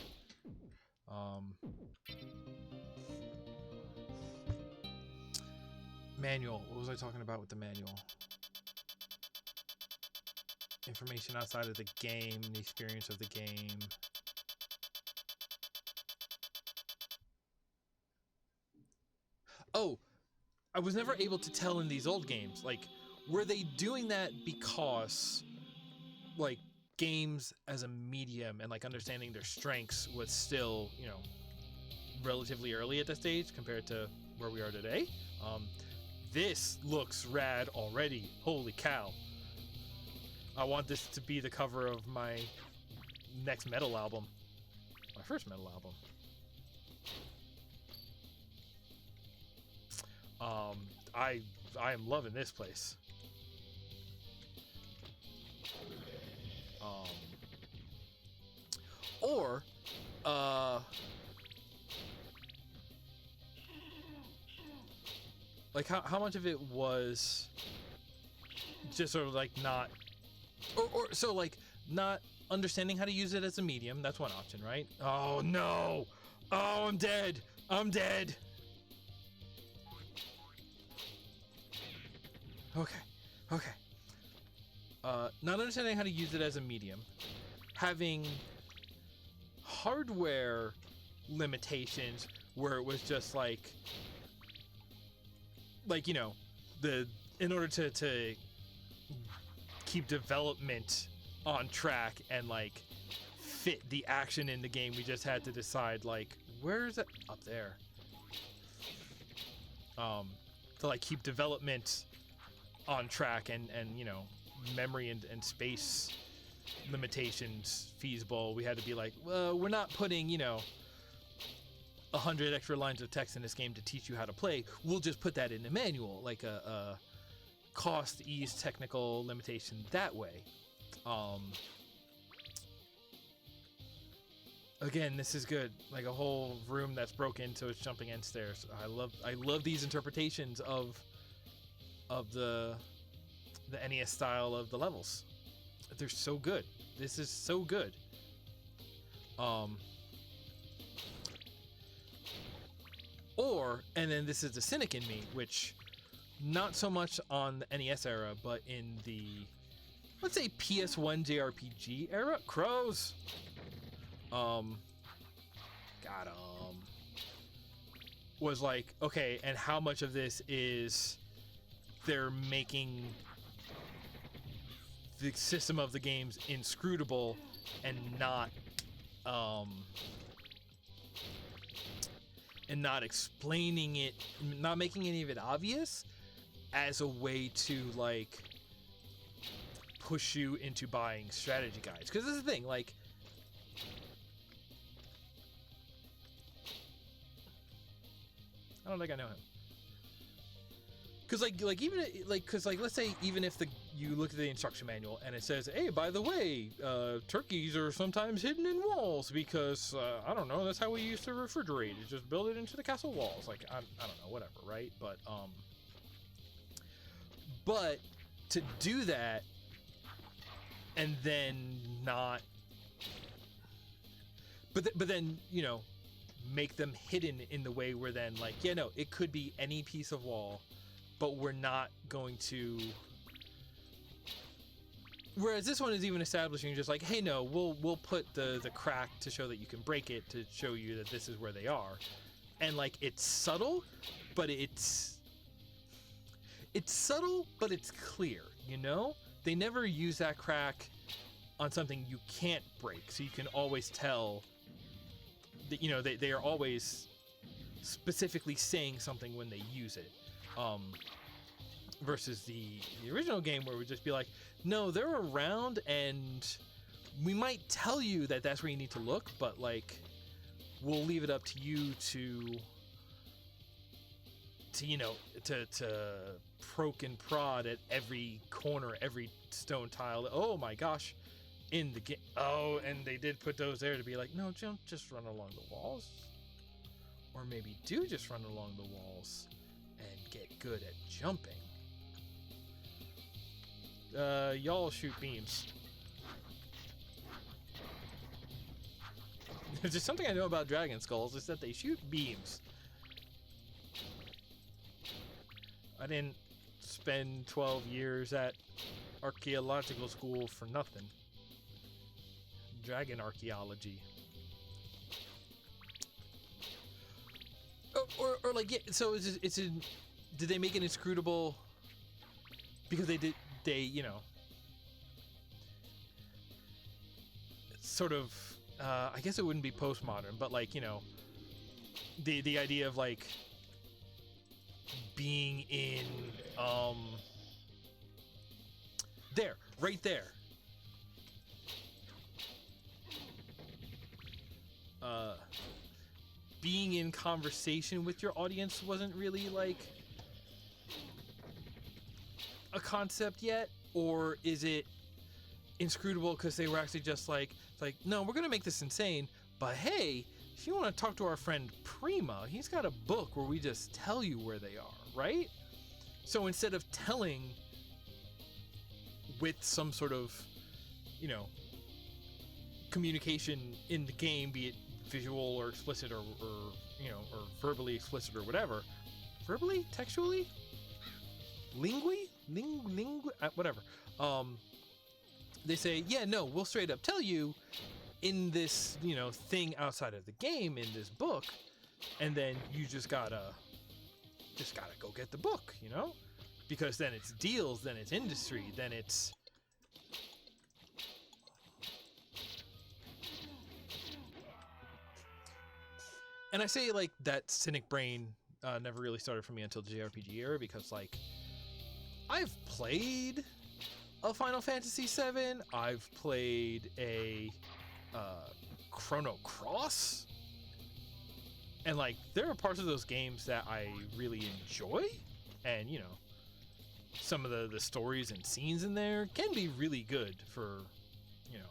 Manual. What was I talking about with the manual? Information outside of the game, the experience of the game. Oh, I was never able to tell in these old games. Like, were they doing that because, like, games as a medium and, like, understanding their strengths was still, you know, relatively early at this stage compared to where we are today? This looks rad already. Holy cow. I want this to be the cover of my next metal album. My first metal album. I am loving this place. Like how much of it was just sort of like not, or so like not understanding how to use it as a medium. That's one option, right? Oh no! Oh, I'm dead! I'm dead! Okay. Not understanding how to use it as a medium, having hardware limitations where it was just like you know, in order to keep development on track and like fit the action in the game, we just had to decide like where is it up there, to like keep development on track and you know, memory and space limitations feasible. We had to be like, well, we're not putting, you know, 100 extra lines of text in this game to teach you how to play. We'll just put that in the manual, like a cost, ease, technical limitation that way. Again, this is good. Like a whole room that's broken so it's jumping in stairs. I love these interpretations of the NES style of the levels. They're so good. This is so good. Or, and then this is the cynic in me, which not so much on the NES era, but in the, let's say, PS1 JRPG era. Crows! Got 'em. Was like, okay, and how much of this is they're making the system of the games inscrutable and not explaining it, not making any of it obvious as a way to like push you into buying strategy guides. Because this is the thing, like, I don't think I know him. Cause like even like, cause like, let's say even if you look at the instruction manual and it says, hey, by the way, turkeys are sometimes hidden in walls because I don't know, that's how we used to refrigerate it. Just build it into the castle walls. Like I don't know, whatever, right? But to do that and then not, but then you know, make them hidden in the way where then like, yeah, no, it could be any piece of wall. But we're not going to. Whereas this one is even establishing just like, hey, no, we'll put the crack to show that you can break it, to show you that this is where they are, and like it's subtle, but it's subtle, but it's clear. You know, they never use that crack on something you can't break, so you can always tell that, you know, they are always specifically saying something when they use it. Versus the original game where it would just be like, no, they're around and we might tell you that that's where you need to look, but like we'll leave it up to you to you know, to poke and prod at every corner, every stone tile. Oh my gosh, in the game. Oh, and they did put those there to be like, no, don't just run along the walls, or maybe do just run along the walls and get good at jumping. Y'all shoot beams. There's just something I know about dragon skulls is that they shoot beams. I didn't spend 12 years at archaeological school for nothing. Dragon archaeology. Or like, yeah, so it's in, did they make it inscrutable because they you know, sort of, I guess it wouldn't be postmodern, but like, you know, the idea of like being in there, right there, being in conversation with your audience wasn't really like a concept yet? Or is it inscrutable because they were actually just like, no, we're gonna make this insane, but hey, if you want to talk to our friend Prima, he's got a book where we just tell you where they are, right? So instead of telling with some sort of, you know, communication in the game, be it visual or explicit or you know, or verbally explicit or whatever, verbally, textually, whatever. They say, yeah, no, we'll straight up tell you in this, you know, thing outside of the game, in this book, and then you just gotta go get the book, you know, because then it's deals, then it's industry, then it's. And I say like that cynic brain never really started for me until the JRPG era, because like I've played a Final Fantasy VII, I've played a Chrono Cross, and like there are parts of those games that I really enjoy, and you know, some of the stories and scenes in there can be really good for, you know,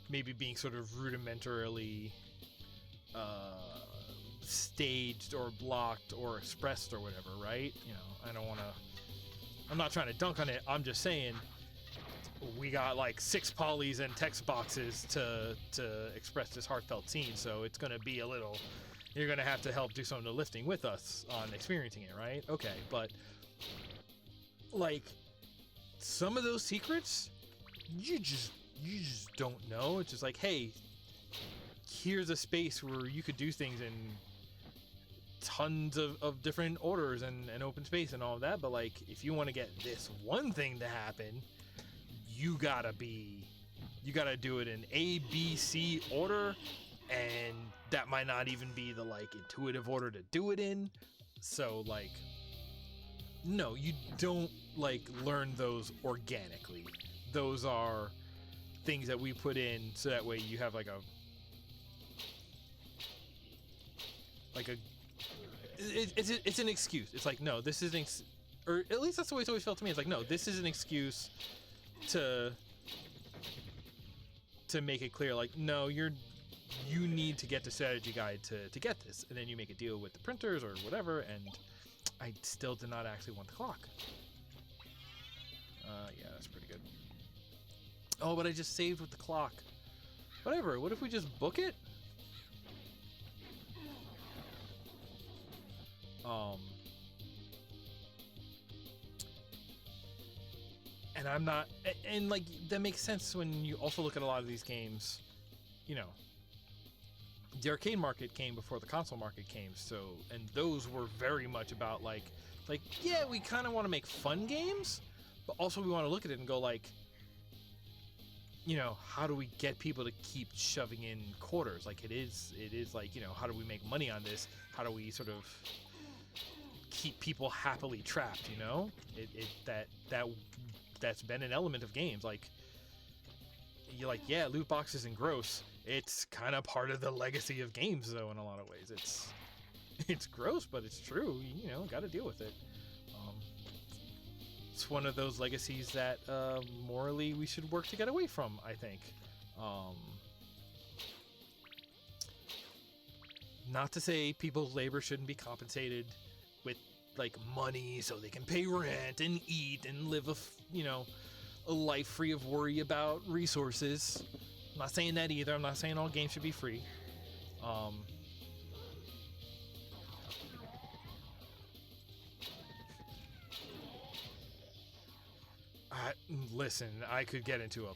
maybe being sort of rudimentarily staged or blocked or expressed or whatever, right? You know, I'm not trying to dunk on it, I'm just saying we got like 6 polys and text boxes to express this heartfelt scene, so it's gonna be a little you're gonna have to help do some of the lifting with us on experiencing it, right? Okay, but like some of those secrets, you just don't know. It's just like, hey, here's a space where you could do things in tons of different orders and open space and all of that, but like if you want to get this one thing to happen, you gotta do it in A, B, C order, and that might not even be the like intuitive order to do it in. So like, no, you don't like learn those organically. Those are things that we put in so that way you have like a it's an excuse. It's like, no, this is or at least that's the way it's always felt to me. It's like, no, this is an excuse to make it clear, like, no, you need to get the strategy guide to get this, and then you make a deal with the printers or whatever. And I still did not actually want the clock. Yeah, that's pretty good. Oh, but I just saved with the clock. Whatever. What if we just book it? And I'm not, and like that makes sense when you also look at a lot of these games. You know, the arcade market came before the console market came, so, and those were very much about like yeah, we kind of want to make fun games, but also we want to look at it and go like, you know, how do we get people to keep shoving in quarters? Like it is like, you know, how do we make money on this? How do we sort of keep people happily trapped? You know, that's been an element of games. Like, you're like, yeah, loot boxes and gross. It's kind of part of the legacy of games, though. In a lot of ways, it's gross, but it's true. You know, got to deal with it. It's one of those legacies that morally we should work to get away from, I think. Not to say people's labor shouldn't be compensated with like money so they can pay rent and eat and live a life free of worry about resources. I'm not saying that either. I'm not saying all games should be free. Listen, I could get into a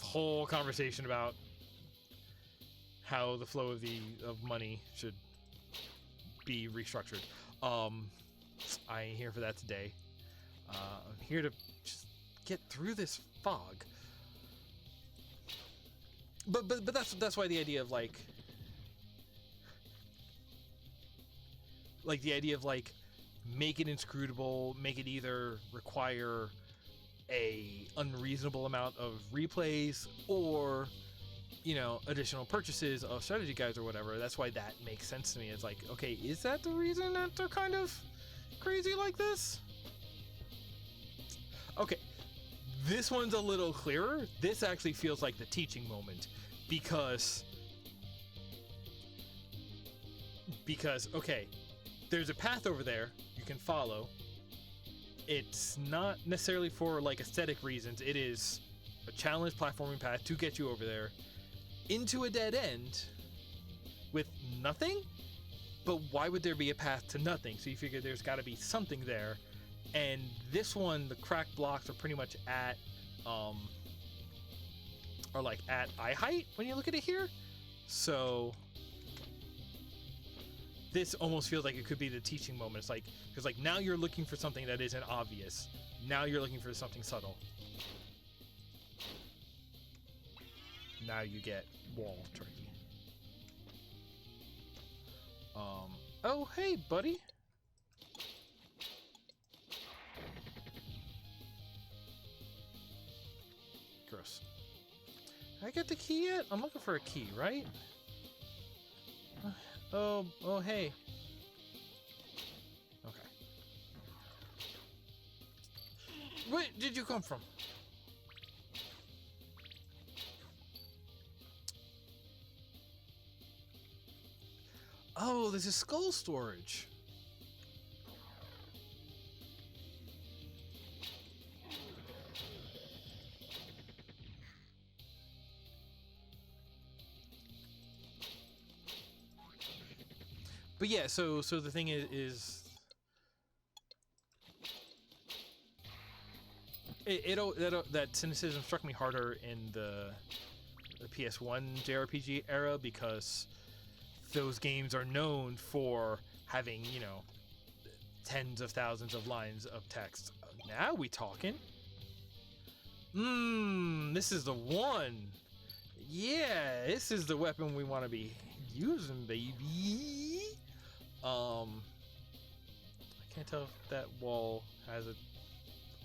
whole conversation about how the flow of money should be restructured. I ain't here for that today. I'm here to just get through this fog. But that's why the idea of like the idea of like make it inscrutable, make it either require a unreasonable amount of replays or, you know, additional purchases of strategy guides or whatever. That's why that makes sense to me. It's like, okay, is that the reason that they're kind of crazy like this? Okay, this one's a little clearer. This actually feels like the teaching moment because okay, there's a path over there you can follow. It's not necessarily for like aesthetic reasons. It is a challenge platforming path to get you over there into a dead end with nothing. But why would there be a path to nothing? So you figure there's got to be something there. And this one, the cracked blocks are pretty much at at eye height when you look at it here. So this almost feels like it could be the teaching moment. It's like, because like now you're looking for something that isn't obvious. Now you're looking for something subtle. Now you get wall turkey. Oh, hey, buddy. Gross. Did I get the key yet? I'm looking for a key, right? Oh, hey. Okay. Where did you come from? Oh, this is skull storage. But yeah, so the thing is that cynicism struck me harder in the PS1 JRPG era, because those games are known for having, you know, tens of thousands of lines of text. Now we talking. This is the one. Yeah, this is the weapon we want to be using, baby. I can't tell if that wall has a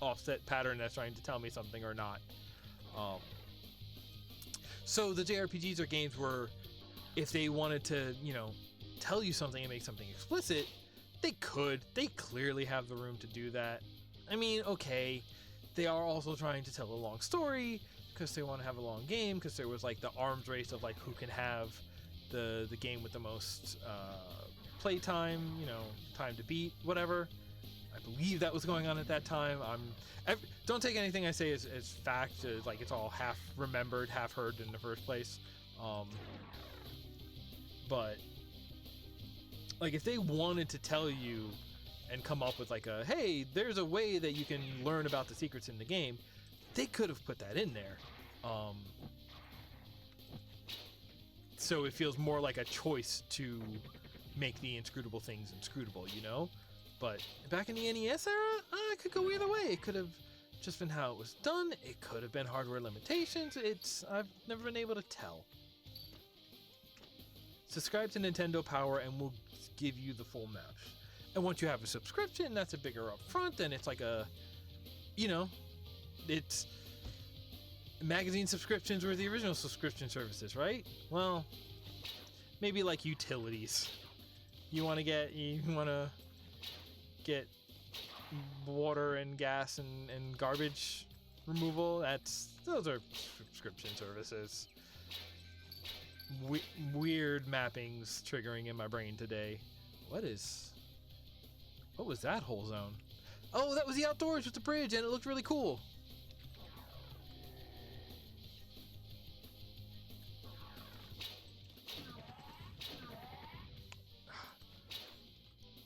offset pattern that's trying to tell me something or not. So the JRPGs are games where if they wanted to, you know, tell you something and make something explicit, they could. They clearly have the room to do that. I mean, okay, they are also trying to tell a long story because they want to have a long game, because there was like the arms race of like who can have the game with the most play time, you know, time to beat, whatever. I believe that was going on at that time. Don't take anything I say as fact. Like, it's all half remembered, half heard in the first place. But like, if they wanted to tell you and come up with like a, hey, there's a way that you can learn about the secrets in the game, they could have put that in there. So it feels more like a choice to make the inscrutable things inscrutable, you know? But back in the NES era, it could go either way. It could have just been how it was done. It could have been hardware limitations. I've never been able to tell. Subscribe to Nintendo Power and we'll give you the full map. And once you have a subscription, that's a bigger upfront, and it's like a, you know, it's magazine subscriptions were the original subscription services, right? Well, maybe like utilities. You want to get water and gas and garbage removal. Those are subscription services. Weird mappings triggering in my brain today. What was that whole zone? Oh, that was the outdoors with the bridge, and it looked really cool.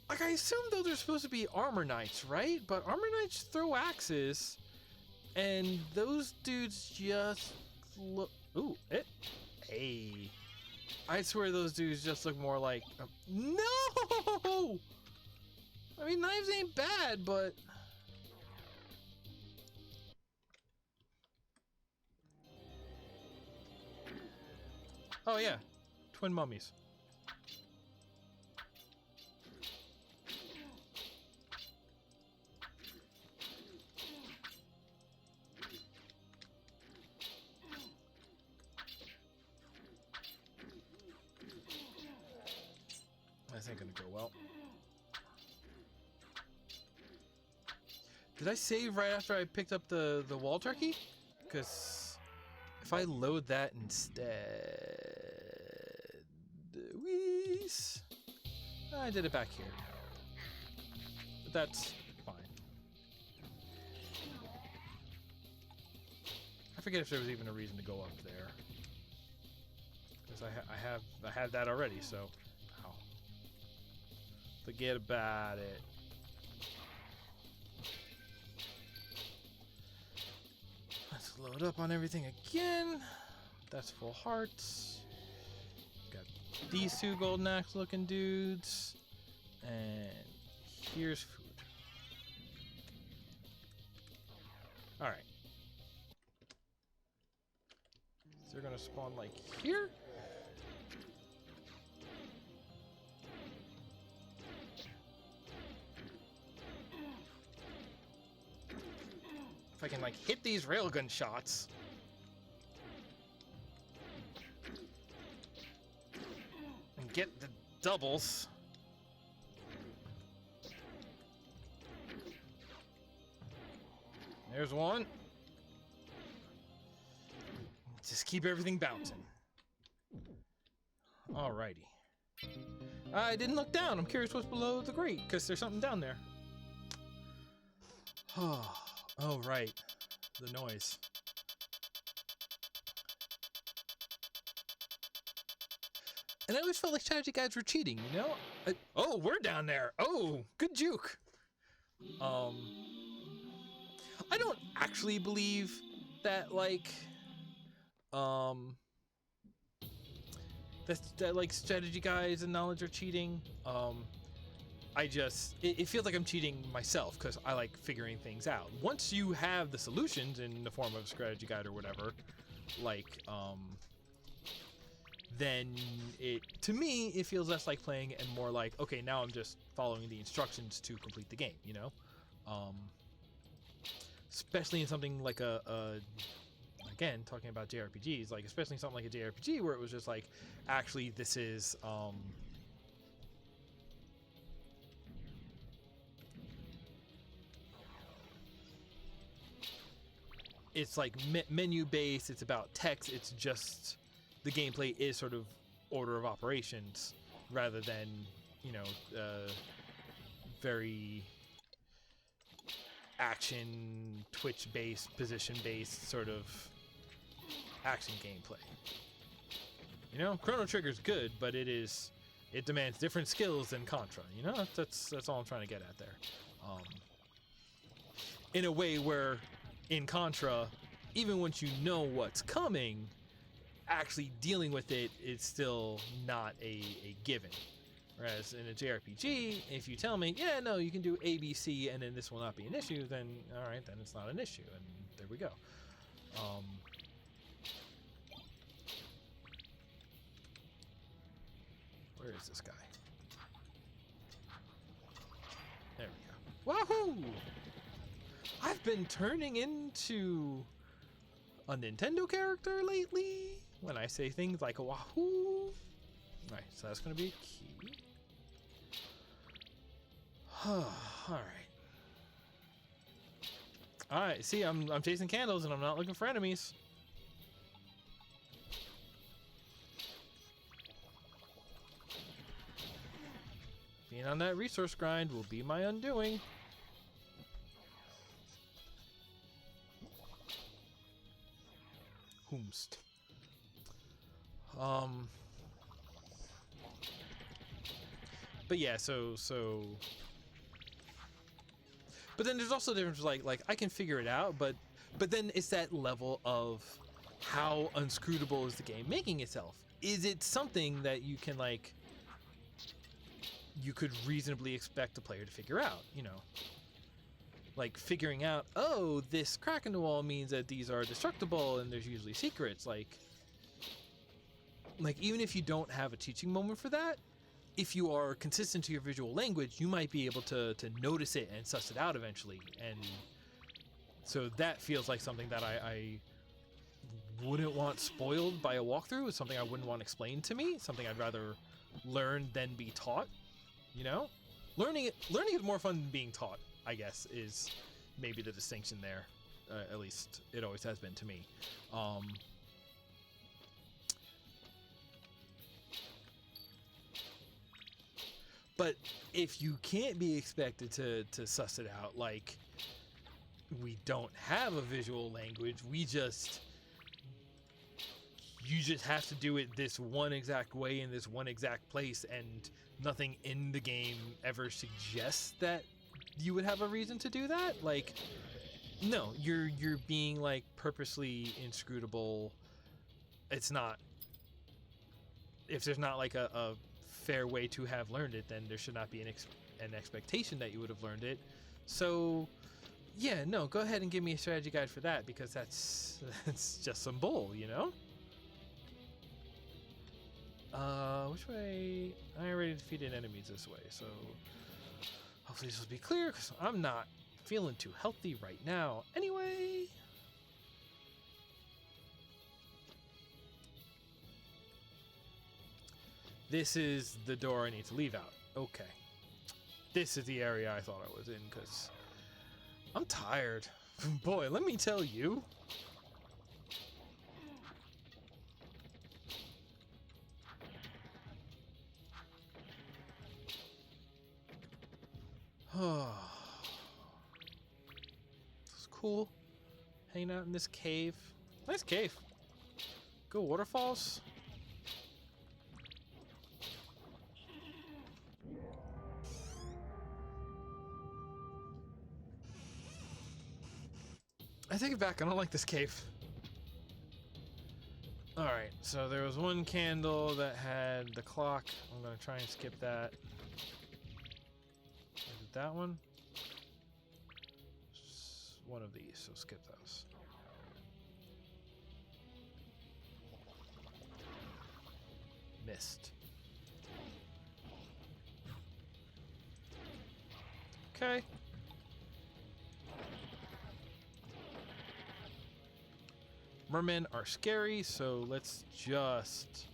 Like, I assume those are supposed to be armor knights, right? But armor knights throw axes, and those dudes just look... Ooh, hey. I swear those dudes just look more like... No! I mean, knives ain't bad, but... Oh, yeah. Twin mummies. This ain't gonna go well. Did I save right after I picked up the wall turkey? Because if I load that instead... I did it back here. But that's fine. I forget if there was even a reason to go up there. Because I have that already, so... Ow. Forget about it. Let's load up on everything again. That's full hearts. Got these two golden axe looking dudes. And here's food. Alright. So they're gonna spawn like here? If I can like hit these railgun shots. And get the doubles. There's one. Just keep everything bouncing. Alrighty. I didn't look down. I'm curious what's below the grate, because there's something down there. Oh, right. The noise. And I always felt like strategy guides were cheating, you know? Oh, we're down there. Oh, good juke. I don't actually believe that, like, that like strategy guides and knowledge are cheating. It feels like I'm cheating myself because I like figuring things out. Once you have the solutions in the form of a strategy guide or whatever, like, then to me, it feels less like playing and more like, okay, now I'm just following the instructions to complete the game, you know? Especially in something like again, talking about JRPGs, like, especially something like a JRPG where it was just like, actually, this is, it's like menu based, it's about text, it's just, the gameplay is sort of order of operations rather than, you know, very action, twitch based, position based sort of action gameplay. You know, Chrono Trigger's good, but it demands different skills than Contra, you know? That's all I'm trying to get at there. In a way where in Contra, even once you know what's coming, actually dealing with it is still not a given. Whereas in a JRPG, if you tell me, yeah, no, you can do A, B, C, and then this will not be an issue, then all right, then it's not an issue, and there we go. Where is this guy? There we go. Wahoo! I've been turning into a Nintendo character lately when I say things like wahoo. Alright, so that's going to be a key. Alright, see, I'm chasing candles and I'm not looking for enemies. Being on that resource grind will be my undoing. Whomst. But yeah, so but then there's also difference, like I can figure it out, but then it's that level of how unscrutable is the game making itself. Is it something that you can, like, you could reasonably expect a player to figure out, you know? Like figuring out, oh, this crack in the wall means that these are destructible and there's usually secrets. Like even if you don't have a teaching moment for that, if you are consistent to your visual language, you might be able to notice it and suss it out eventually. And so that feels like something that I wouldn't want spoiled by a walkthrough. It's something I wouldn't want explained to me. Something I'd rather learn than be taught, you know? Learning is more fun than being taught, I guess, is maybe the distinction there. At least it always has been to me. But if you can't be expected to suss it out, like, we don't have a visual language, you just have to do it this one exact way in this one exact place, and nothing in the game ever suggests that you would have a reason to do that. Like, no, you're being, like, purposely inscrutable. It's not, if there's not like a fair way to have learned it, then there should not be an expectation that you would have learned it. So yeah, no, go ahead and give me a strategy guide for that, because that's just some bull, you know? Which way? I already defeated enemies this way, so hopefully this will be clear, because I'm not feeling too healthy right now anyway. This is the door I need to leave out. Okay. This is the area I thought I was in, because I'm tired. Boy, let me tell you. It's cool. Hanging out in this cave. Nice cave. Go waterfalls. take it back. I don't like this cave. Alright, so there was one candle that had the clock. I'm going to try and skip that. Is it that one? One of these, so skip those. Missed. Okay. Mermen are scary, so let's just...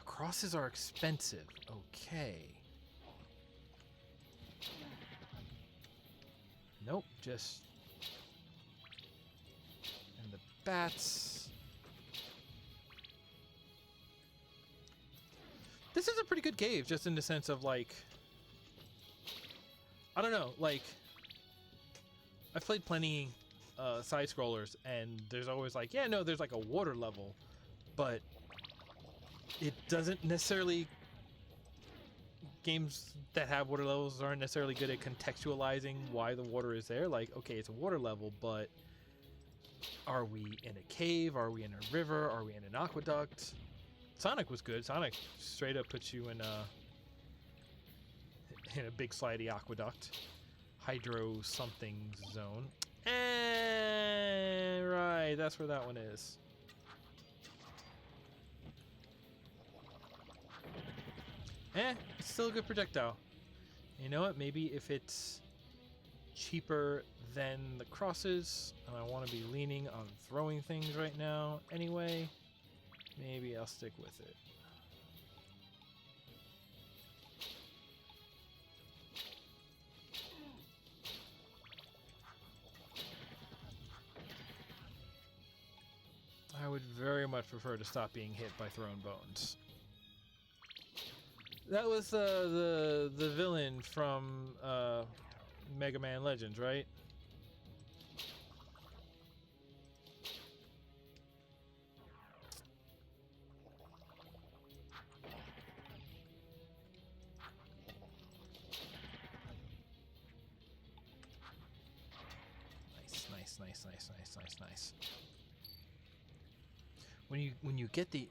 Crosses are expensive. Okay. Nope, just... And the bats... This is a pretty good cave, just in the sense of, like... I don't know, like... I've played plenty side-scrollers, and there's always like, yeah, no, there's like a water level, but it doesn't necessarily... Games that have water levels aren't necessarily good at contextualizing why the water is there. Like, okay, it's a water level, but are we in a cave? Are we in a river? Are we in an aqueduct? Sonic was good. Sonic straight up puts you in a big slidey aqueduct. Hydro something zone. Right, that's where that one is. It's still a good projectile. You know what? Maybe if it's cheaper than the crosses, and I want to be leaning on throwing things right now anyway, maybe I'll stick with it. I would very much prefer to stop being hit by thrown bones. That was the villain from Mega Man Legends, right? Nice. When you get the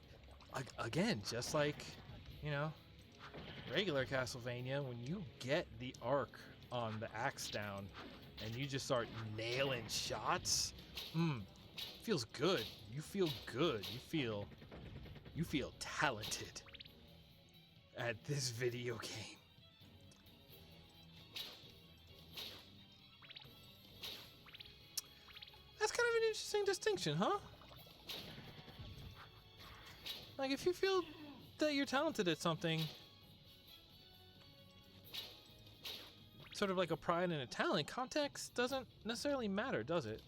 again, just like, you know, regular Castlevania, when you get the arc on the axe down and you just start nailing shots, feels good. You feel good. You feel talented at this video game. That's kind of an interesting distinction, huh? Like, if you feel that you're talented at something, sort of like a pride and a talent, context doesn't necessarily matter, does it?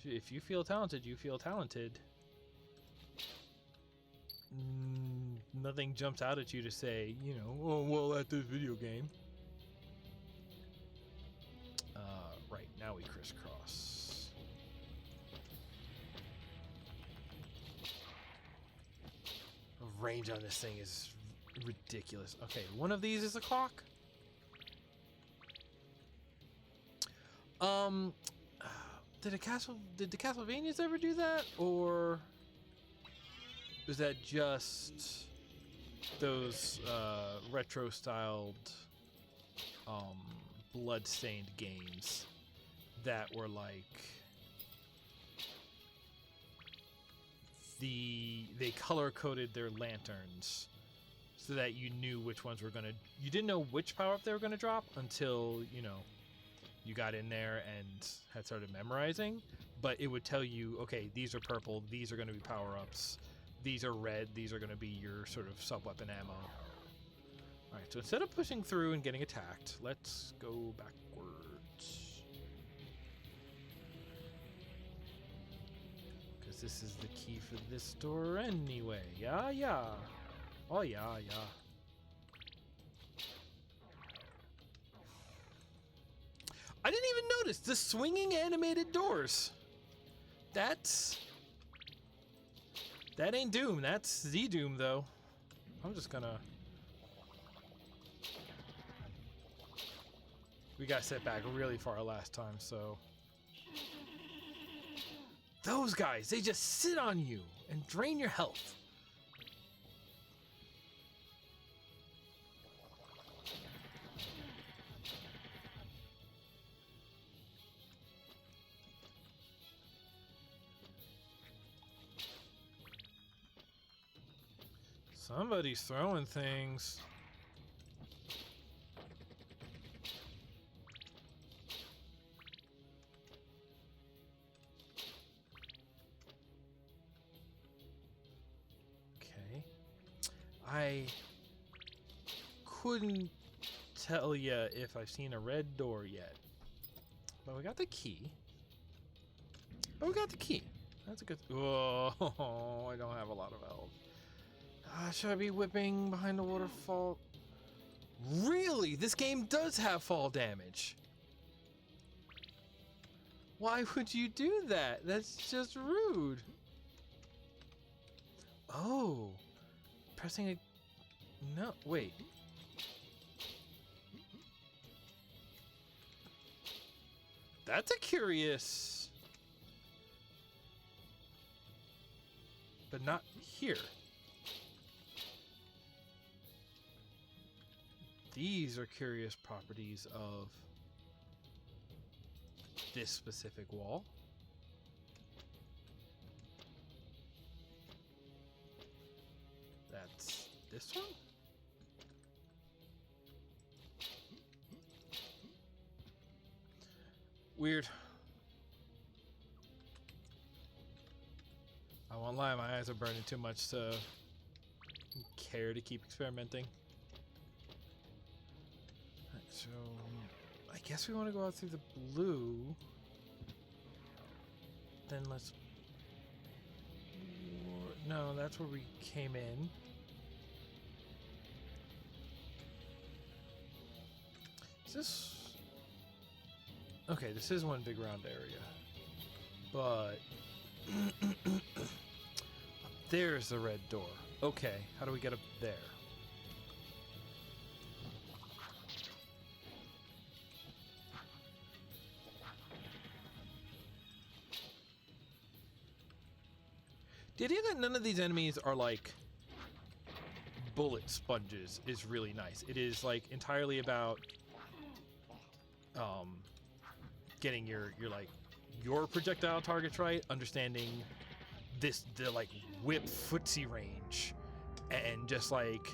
If you feel talented, you feel talented. Nothing jumps out at you to say, you know, oh, well, at this video game. Right, now we crisscross. Range on this thing is ridiculous. Okay, one of these is a clock. Did the Castlevanias ever do that, or was that just those retro-styled blood-stained games that were like they color-coded their lanterns so that you knew which ones were gonna... You didn't know which power-up they were gonna drop until, you know, you got in there and had started memorizing, but it would tell you, okay, these are purple, these are gonna be power-ups, these are red, these are gonna be your sort of sub-weapon ammo. Alright, so instead of pushing through and getting attacked, let's go backwards. This is the key for this door anyway. Yeah. Oh, yeah. I didn't even notice the swinging animated doors. That ain't Doom. That's the Doom, though. I'm just gonna We got set back really far last time, so... Those guys, they just sit on you and drain your health. Somebody's throwing things. Okay. I couldn't tell you if I've seen a red door yet. But we got the key. That's a good... Oh, I don't have a lot of health. Should I be whipping behind the waterfall? Really? This game does have fall damage. Why would you do that? That's just rude. Oh. Pressing a... No, wait. That's a curious... But not here. These are curious properties of this specific wall. That's this one? Weird. I won't lie, my eyes are burning too much to care to keep experimenting. So, I guess we want to go out through the blue. Then let's... No, that's where we came in. Is this... Okay, this is one big round area. But... There's the red door. Okay, how do we get up there? The idea that none of these enemies are like bullet sponges is really nice. It is like entirely about getting your projectile targets right, understanding the like whip footsie range, and just like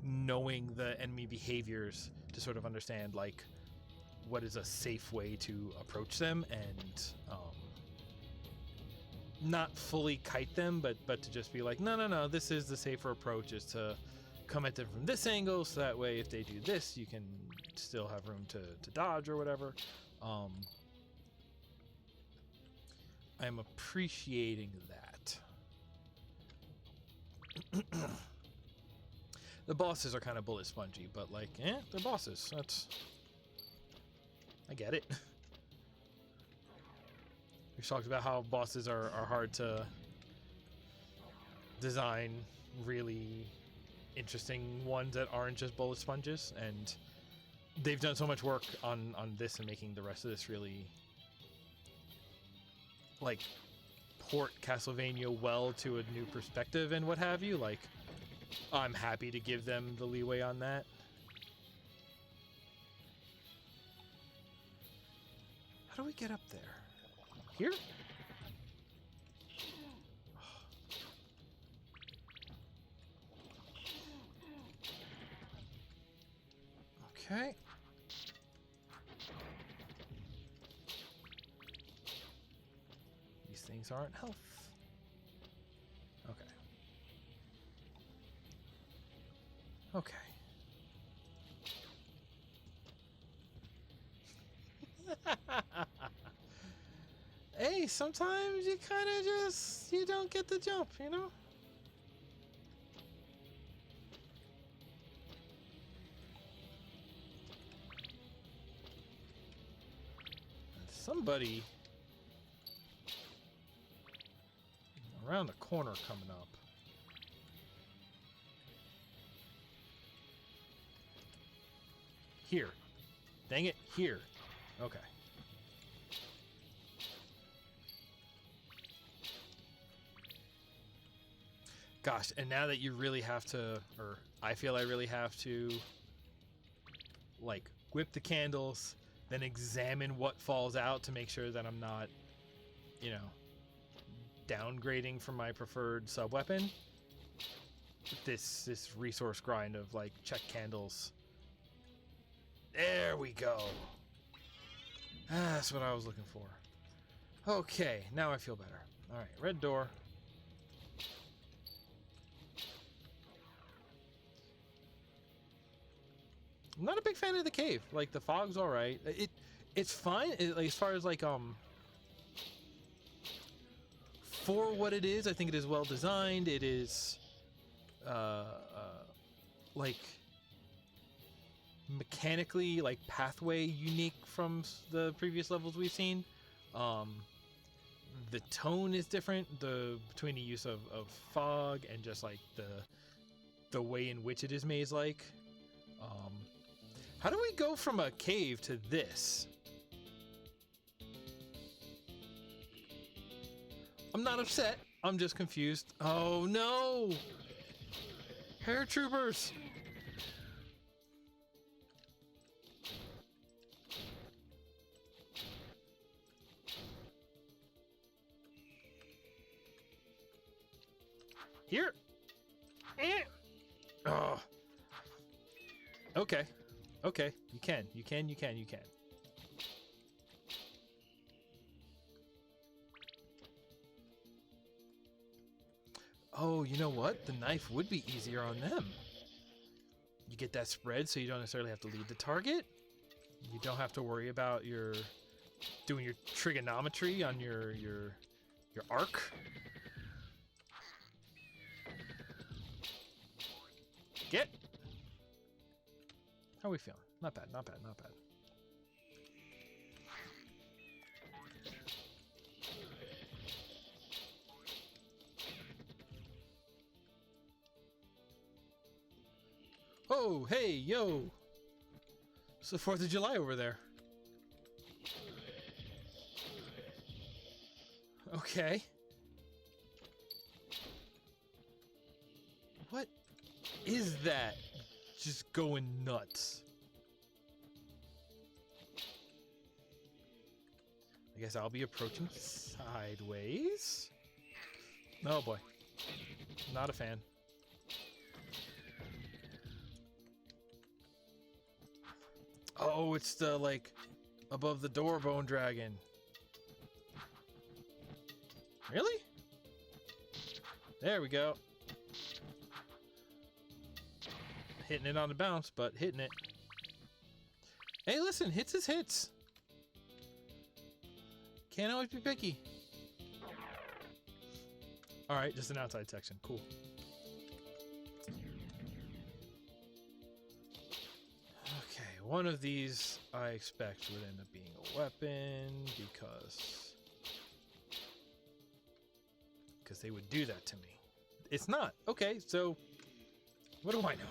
knowing the enemy behaviors to sort of understand like what is a safe way to approach them, and not fully kite them, but to just be like, no, this is the safer approach, is to come at them from this angle, so that way if they do this, you can still have room to dodge or whatever. I'm appreciating that. The bosses are kind of bullet spongy, but like, they're bosses. I get it. We talked about how bosses are hard to design really interesting ones that aren't just bullet sponges, and they've done so much work on this and making the rest of this really like port Castlevania well to a new perspective and what have you. Like, I'm happy to give them the leeway on that. How do we get up there? Here? Okay. These things aren't health. Okay. Okay. Hey, sometimes you kind of you don't get the jump, you know? Somebody around the corner coming up. Here. Dang it. Here. Okay. Gosh, and now that you really have to, or I feel I really have to, like, whip the candles, then examine what falls out to make sure that I'm not, you know, downgrading from my preferred sub-weapon. This resource grind of, like, check candles. There we go. That's what I was looking for. Okay, now I feel better. Alright, red door. I'm not a big fan of the cave. Like, the fog's alright. It's fine like, as far as, like, for what it is, I think it is well designed. It is, like, mechanically, like, pathway unique from the previous levels we've seen. The tone is different, between the use of fog and just, like, the way in which it is maze-like. How do we go from a cave to this? I'm not upset. I'm just confused. Oh no! Paratroopers! Here! Oh. Okay. Okay. You can. Oh, you know what? The knife would be easier on them. You get that spread so you don't necessarily have to lead the target. You don't have to worry about doing your trigonometry on your arc. Get. How are we feeling? Not bad. Oh, hey, yo! It's the 4th of July over there. Okay. What is that? Just going nuts. I guess I'll be approaching sideways. Oh boy. Not a fan. Oh, it's the, like, above the door bone dragon. Really? There we go. Hitting it on the bounce, but hitting it. Hey, listen, hits is hits. Can't always be picky. Alright, just an outside section. Cool. Okay, one of these I expect would end up being a weapon because they would do that to me. It's not. Okay, so what do I know?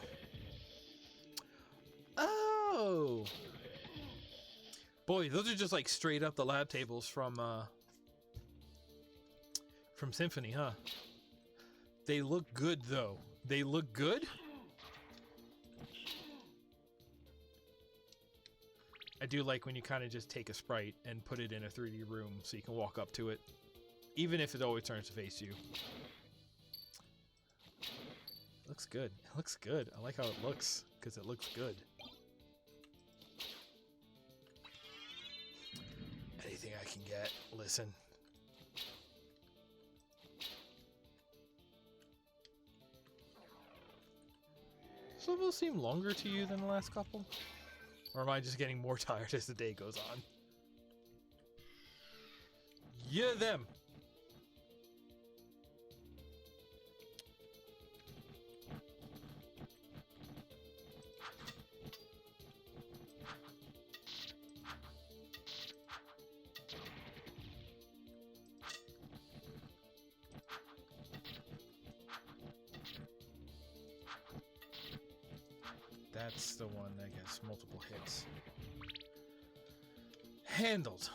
Oh! Boy, those are just like straight up the lab tables from Symphony, huh? They look good though. They look good? I do like when you kind of just take a sprite and put it in a 3D room so you can walk up to it, even if it always turns to face you. Looks good. It looks good. I like how it looks because it looks good. Anything I can get. Listen. This level seem longer to you than the last couple? Or am I just getting more tired as the day goes on? Yeah, them! That's the one that gets multiple hits. Handled.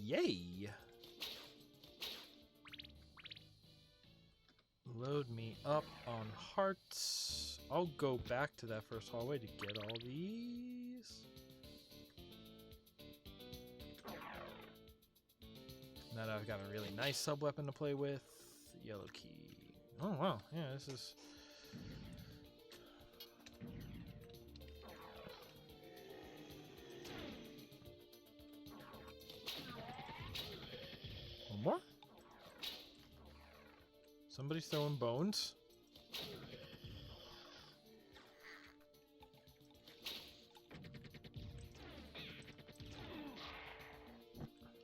Yay! Load me up on hearts. I'll go back to that first hallway to get all these. Now that I've got a really nice sub-weapon to play with. Yellow key. Oh, wow. Yeah, this is... One more? Somebody's throwing bones.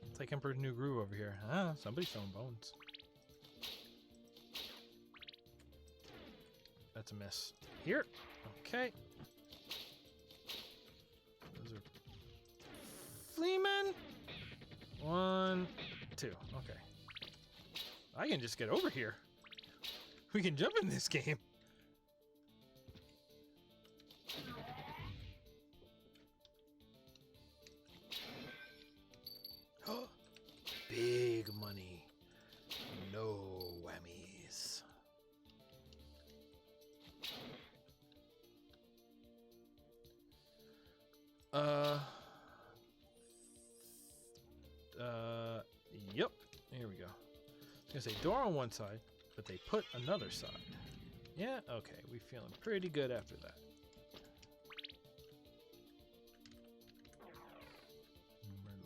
It's like Emperor's New Groove over here. Ah, somebody's throwing bones. That's a miss. Here. Okay. Those are Fleamen. 1, 2. Okay. I can just get over here. We can jump in this game. Big money. No whammies. Yep. Here we go. I was gonna say door on one side, but they put another side. Yeah, okay. We feeling pretty good after that.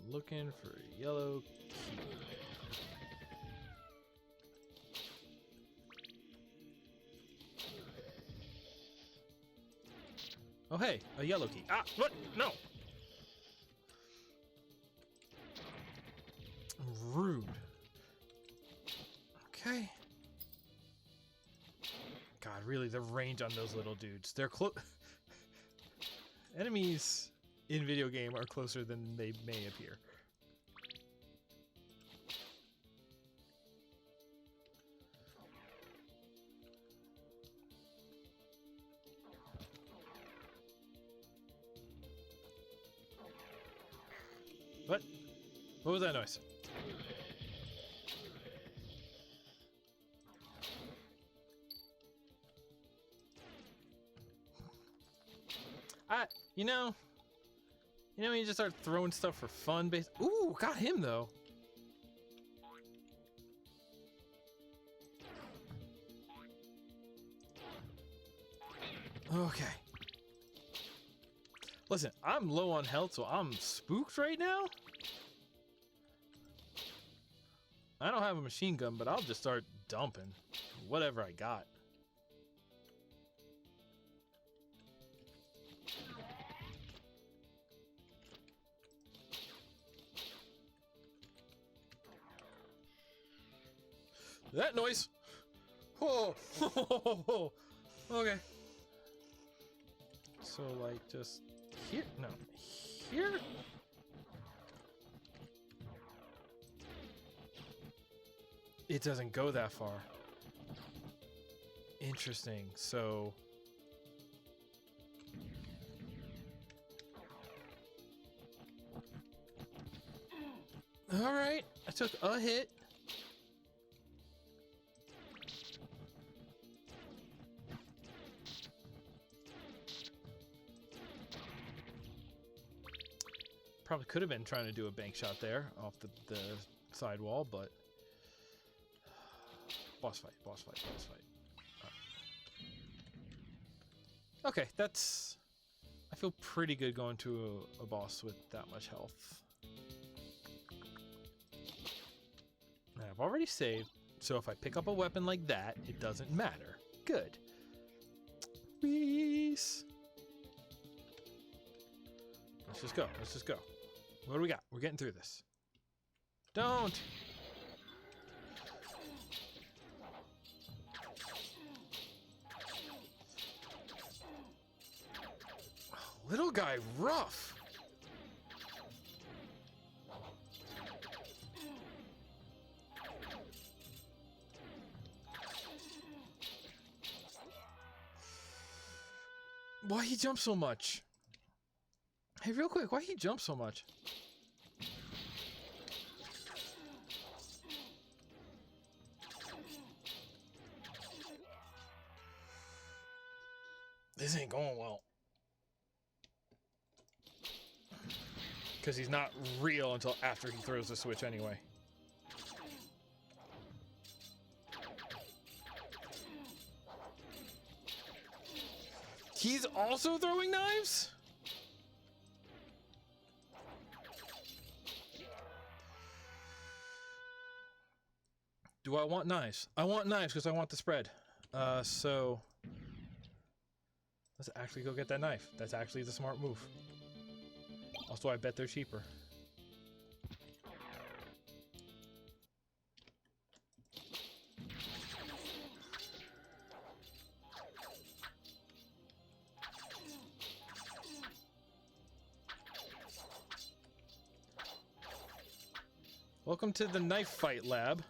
We're looking for a yellow key. Oh, hey, a yellow key. Ah, what? No. Rude. Okay. God, really, the range on those little dudes. They're close. Enemies in video game are closer than they may appear. What? What was that noise? You know, you just start throwing stuff for fun. Ooh, got him though. Okay. Listen, I'm low on health, so I'm spooked right now. I don't have a machine gun, but I'll just start dumping whatever I got. That noise. Oh, okay. So like just here? No, here? It doesn't go that far. Interesting. So all right, I took a hit. Probably could have been trying to do a bank shot there off the side wall, but boss fight. Okay, that's... I feel pretty good going to a boss with that much health. And I've already saved, so if I pick up a weapon like that, it doesn't matter. Good. Peace. Let's just go. Let's just go. What do we got? We're getting through this. Don't! Little guy, rough! Why he jump so much? Hey, real quick, why he jump so much? This ain't going well. Because he's not real until after he throws the switch anyway. He's also throwing knives? Do I want knives? I want knives because I want the spread. So let's actually go get that knife. That's actually the smart move. Also, I bet they're cheaper. Welcome to the knife fight lab.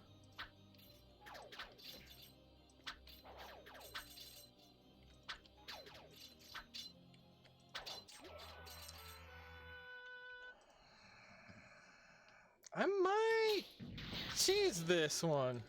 I might cheese this one.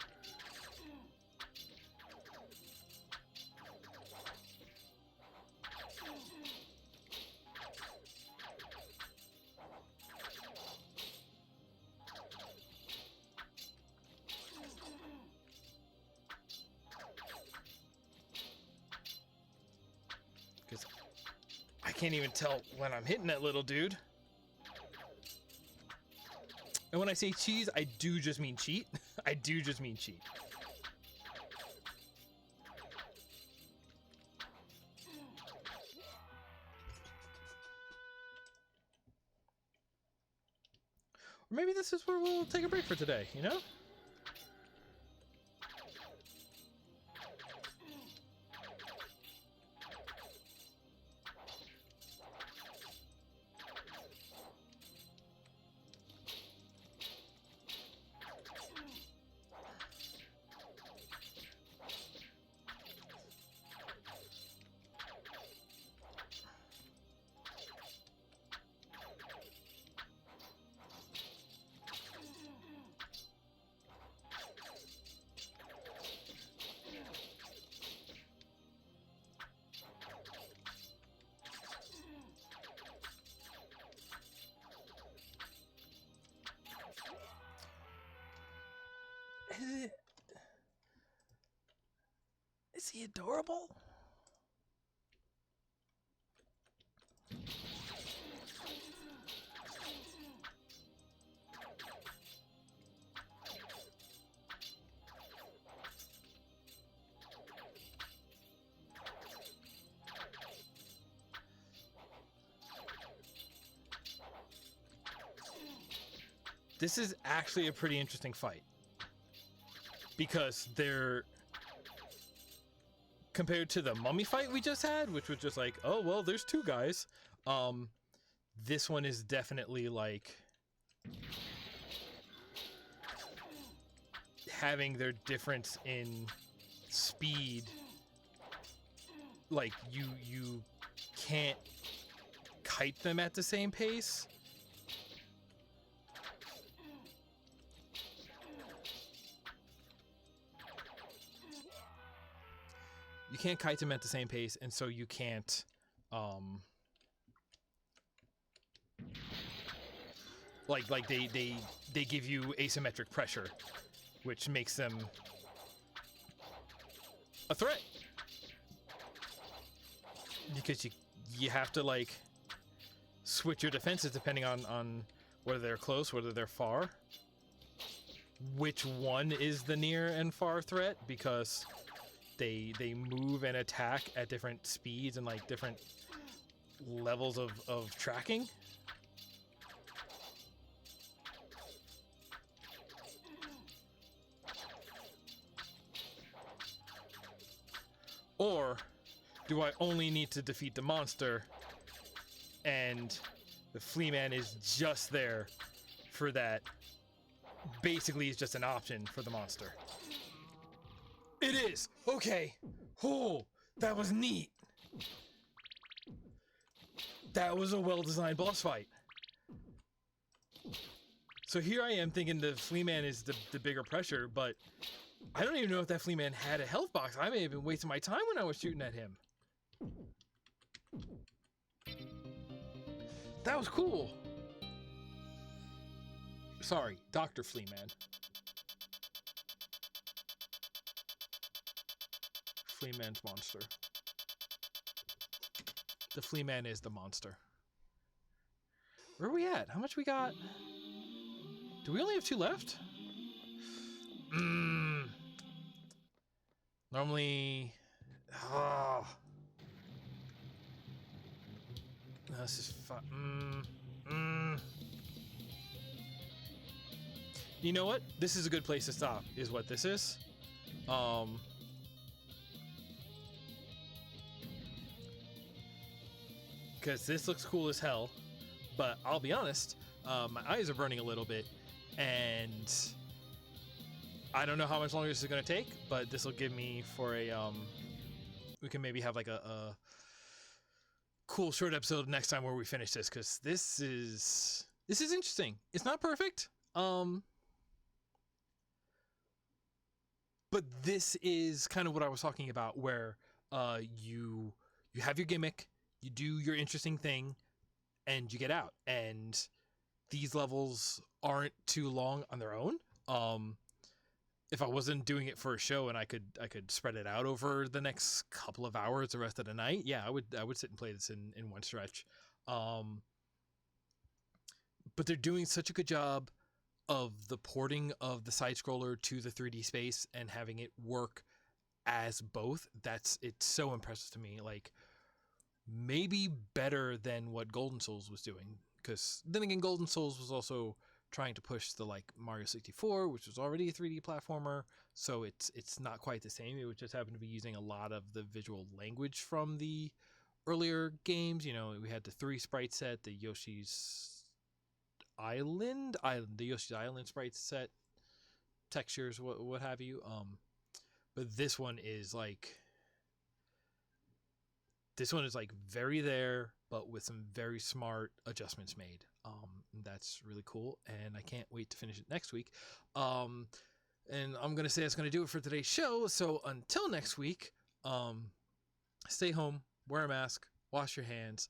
Because I can't even tell when I'm hitting that little dude. And when I say cheese, I do just mean cheat. I do just mean cheat. Or maybe this is where we'll take a break for today, you know? Is he adorable? This is actually a pretty interesting fight. Because they're... compared to the mummy fight we just had, which was just like, oh, well, there's two guys. This one is definitely like... having their difference in speed. Like, you can't kite them at the same pace. You can't kite them at the same pace, and so you can't, like they give you asymmetric pressure, which makes them a threat. Because you have to, like, switch your defenses depending on whether they're close, whether they're far. Which one is the near and far threat, because they move and attack at different speeds and like different levels of tracking. Or do I only need to defeat the monster and the flea man is just there for that? Basically, it's just an option for the monster. It is! Okay! Oh, that was neat! That was a well-designed boss fight. So here I am thinking the Flea Man is the bigger pressure, but I don't even know if that Flea Man had a health box. I may have been wasting my time when I was shooting at him. That was cool. Sorry, Dr. Flea Man. Flea Man's monster. The Flea Man is the monster. Where are we at? How much we got? Do we only have 2 left? Normally... Oh. This is fun. You know what? This is a good place to stop, is what this is. Because this looks cool as hell, but I'll be honest, my eyes are burning a little bit, and I don't know how much longer this is going to take, but this will give me for a, we can maybe have like a cool short episode next time where we finish this, because this is interesting. It's not perfect, but this is kind of what I was talking about, where you have your gimmick, you do your interesting thing, and you get out. And these levels aren't too long on their own. If I wasn't doing it for a show and I could spread it out over the next couple of hours, the rest of the night, yeah, I would sit and play this in one stretch. But they're doing such a good job of the porting of the side scroller to the 3D space and having it work as both. It's so impressive to me. Like, maybe better than what Golden Souls was doing, because then again, Golden Souls was also trying to push the like Mario 64, which was already a 3D platformer, so it's not quite the same. It would just happen to be using a lot of the visual language from the earlier games. You know, we had the 3 sprite set, the Yoshi's Island sprite set, textures, what have you. But this one is like very there, but with some very smart adjustments made. That's really cool, and I can't wait to finish it next week. And I'm gonna say that's gonna do it for today's show. So until next week, stay home, wear a mask, wash your hands,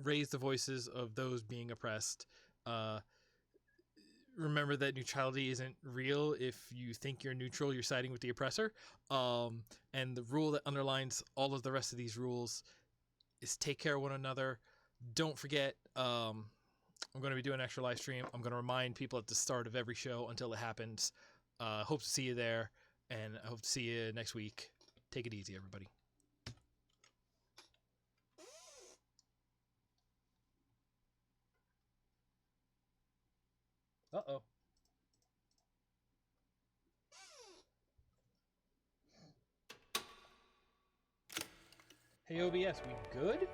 raise the voices of those being oppressed. Remember that neutrality isn't real. If you think you're neutral, you're siding with the oppressor. And the rule that underlines all of the rest of these rules is take care of one another. Don't forget, I'm going to be doing an extra live stream. I'm going to remind people at the start of every show until it happens. Hope to see you there, and I hope to see you next week. Take it easy, everybody. Uh-oh. Hey, OBS, we good?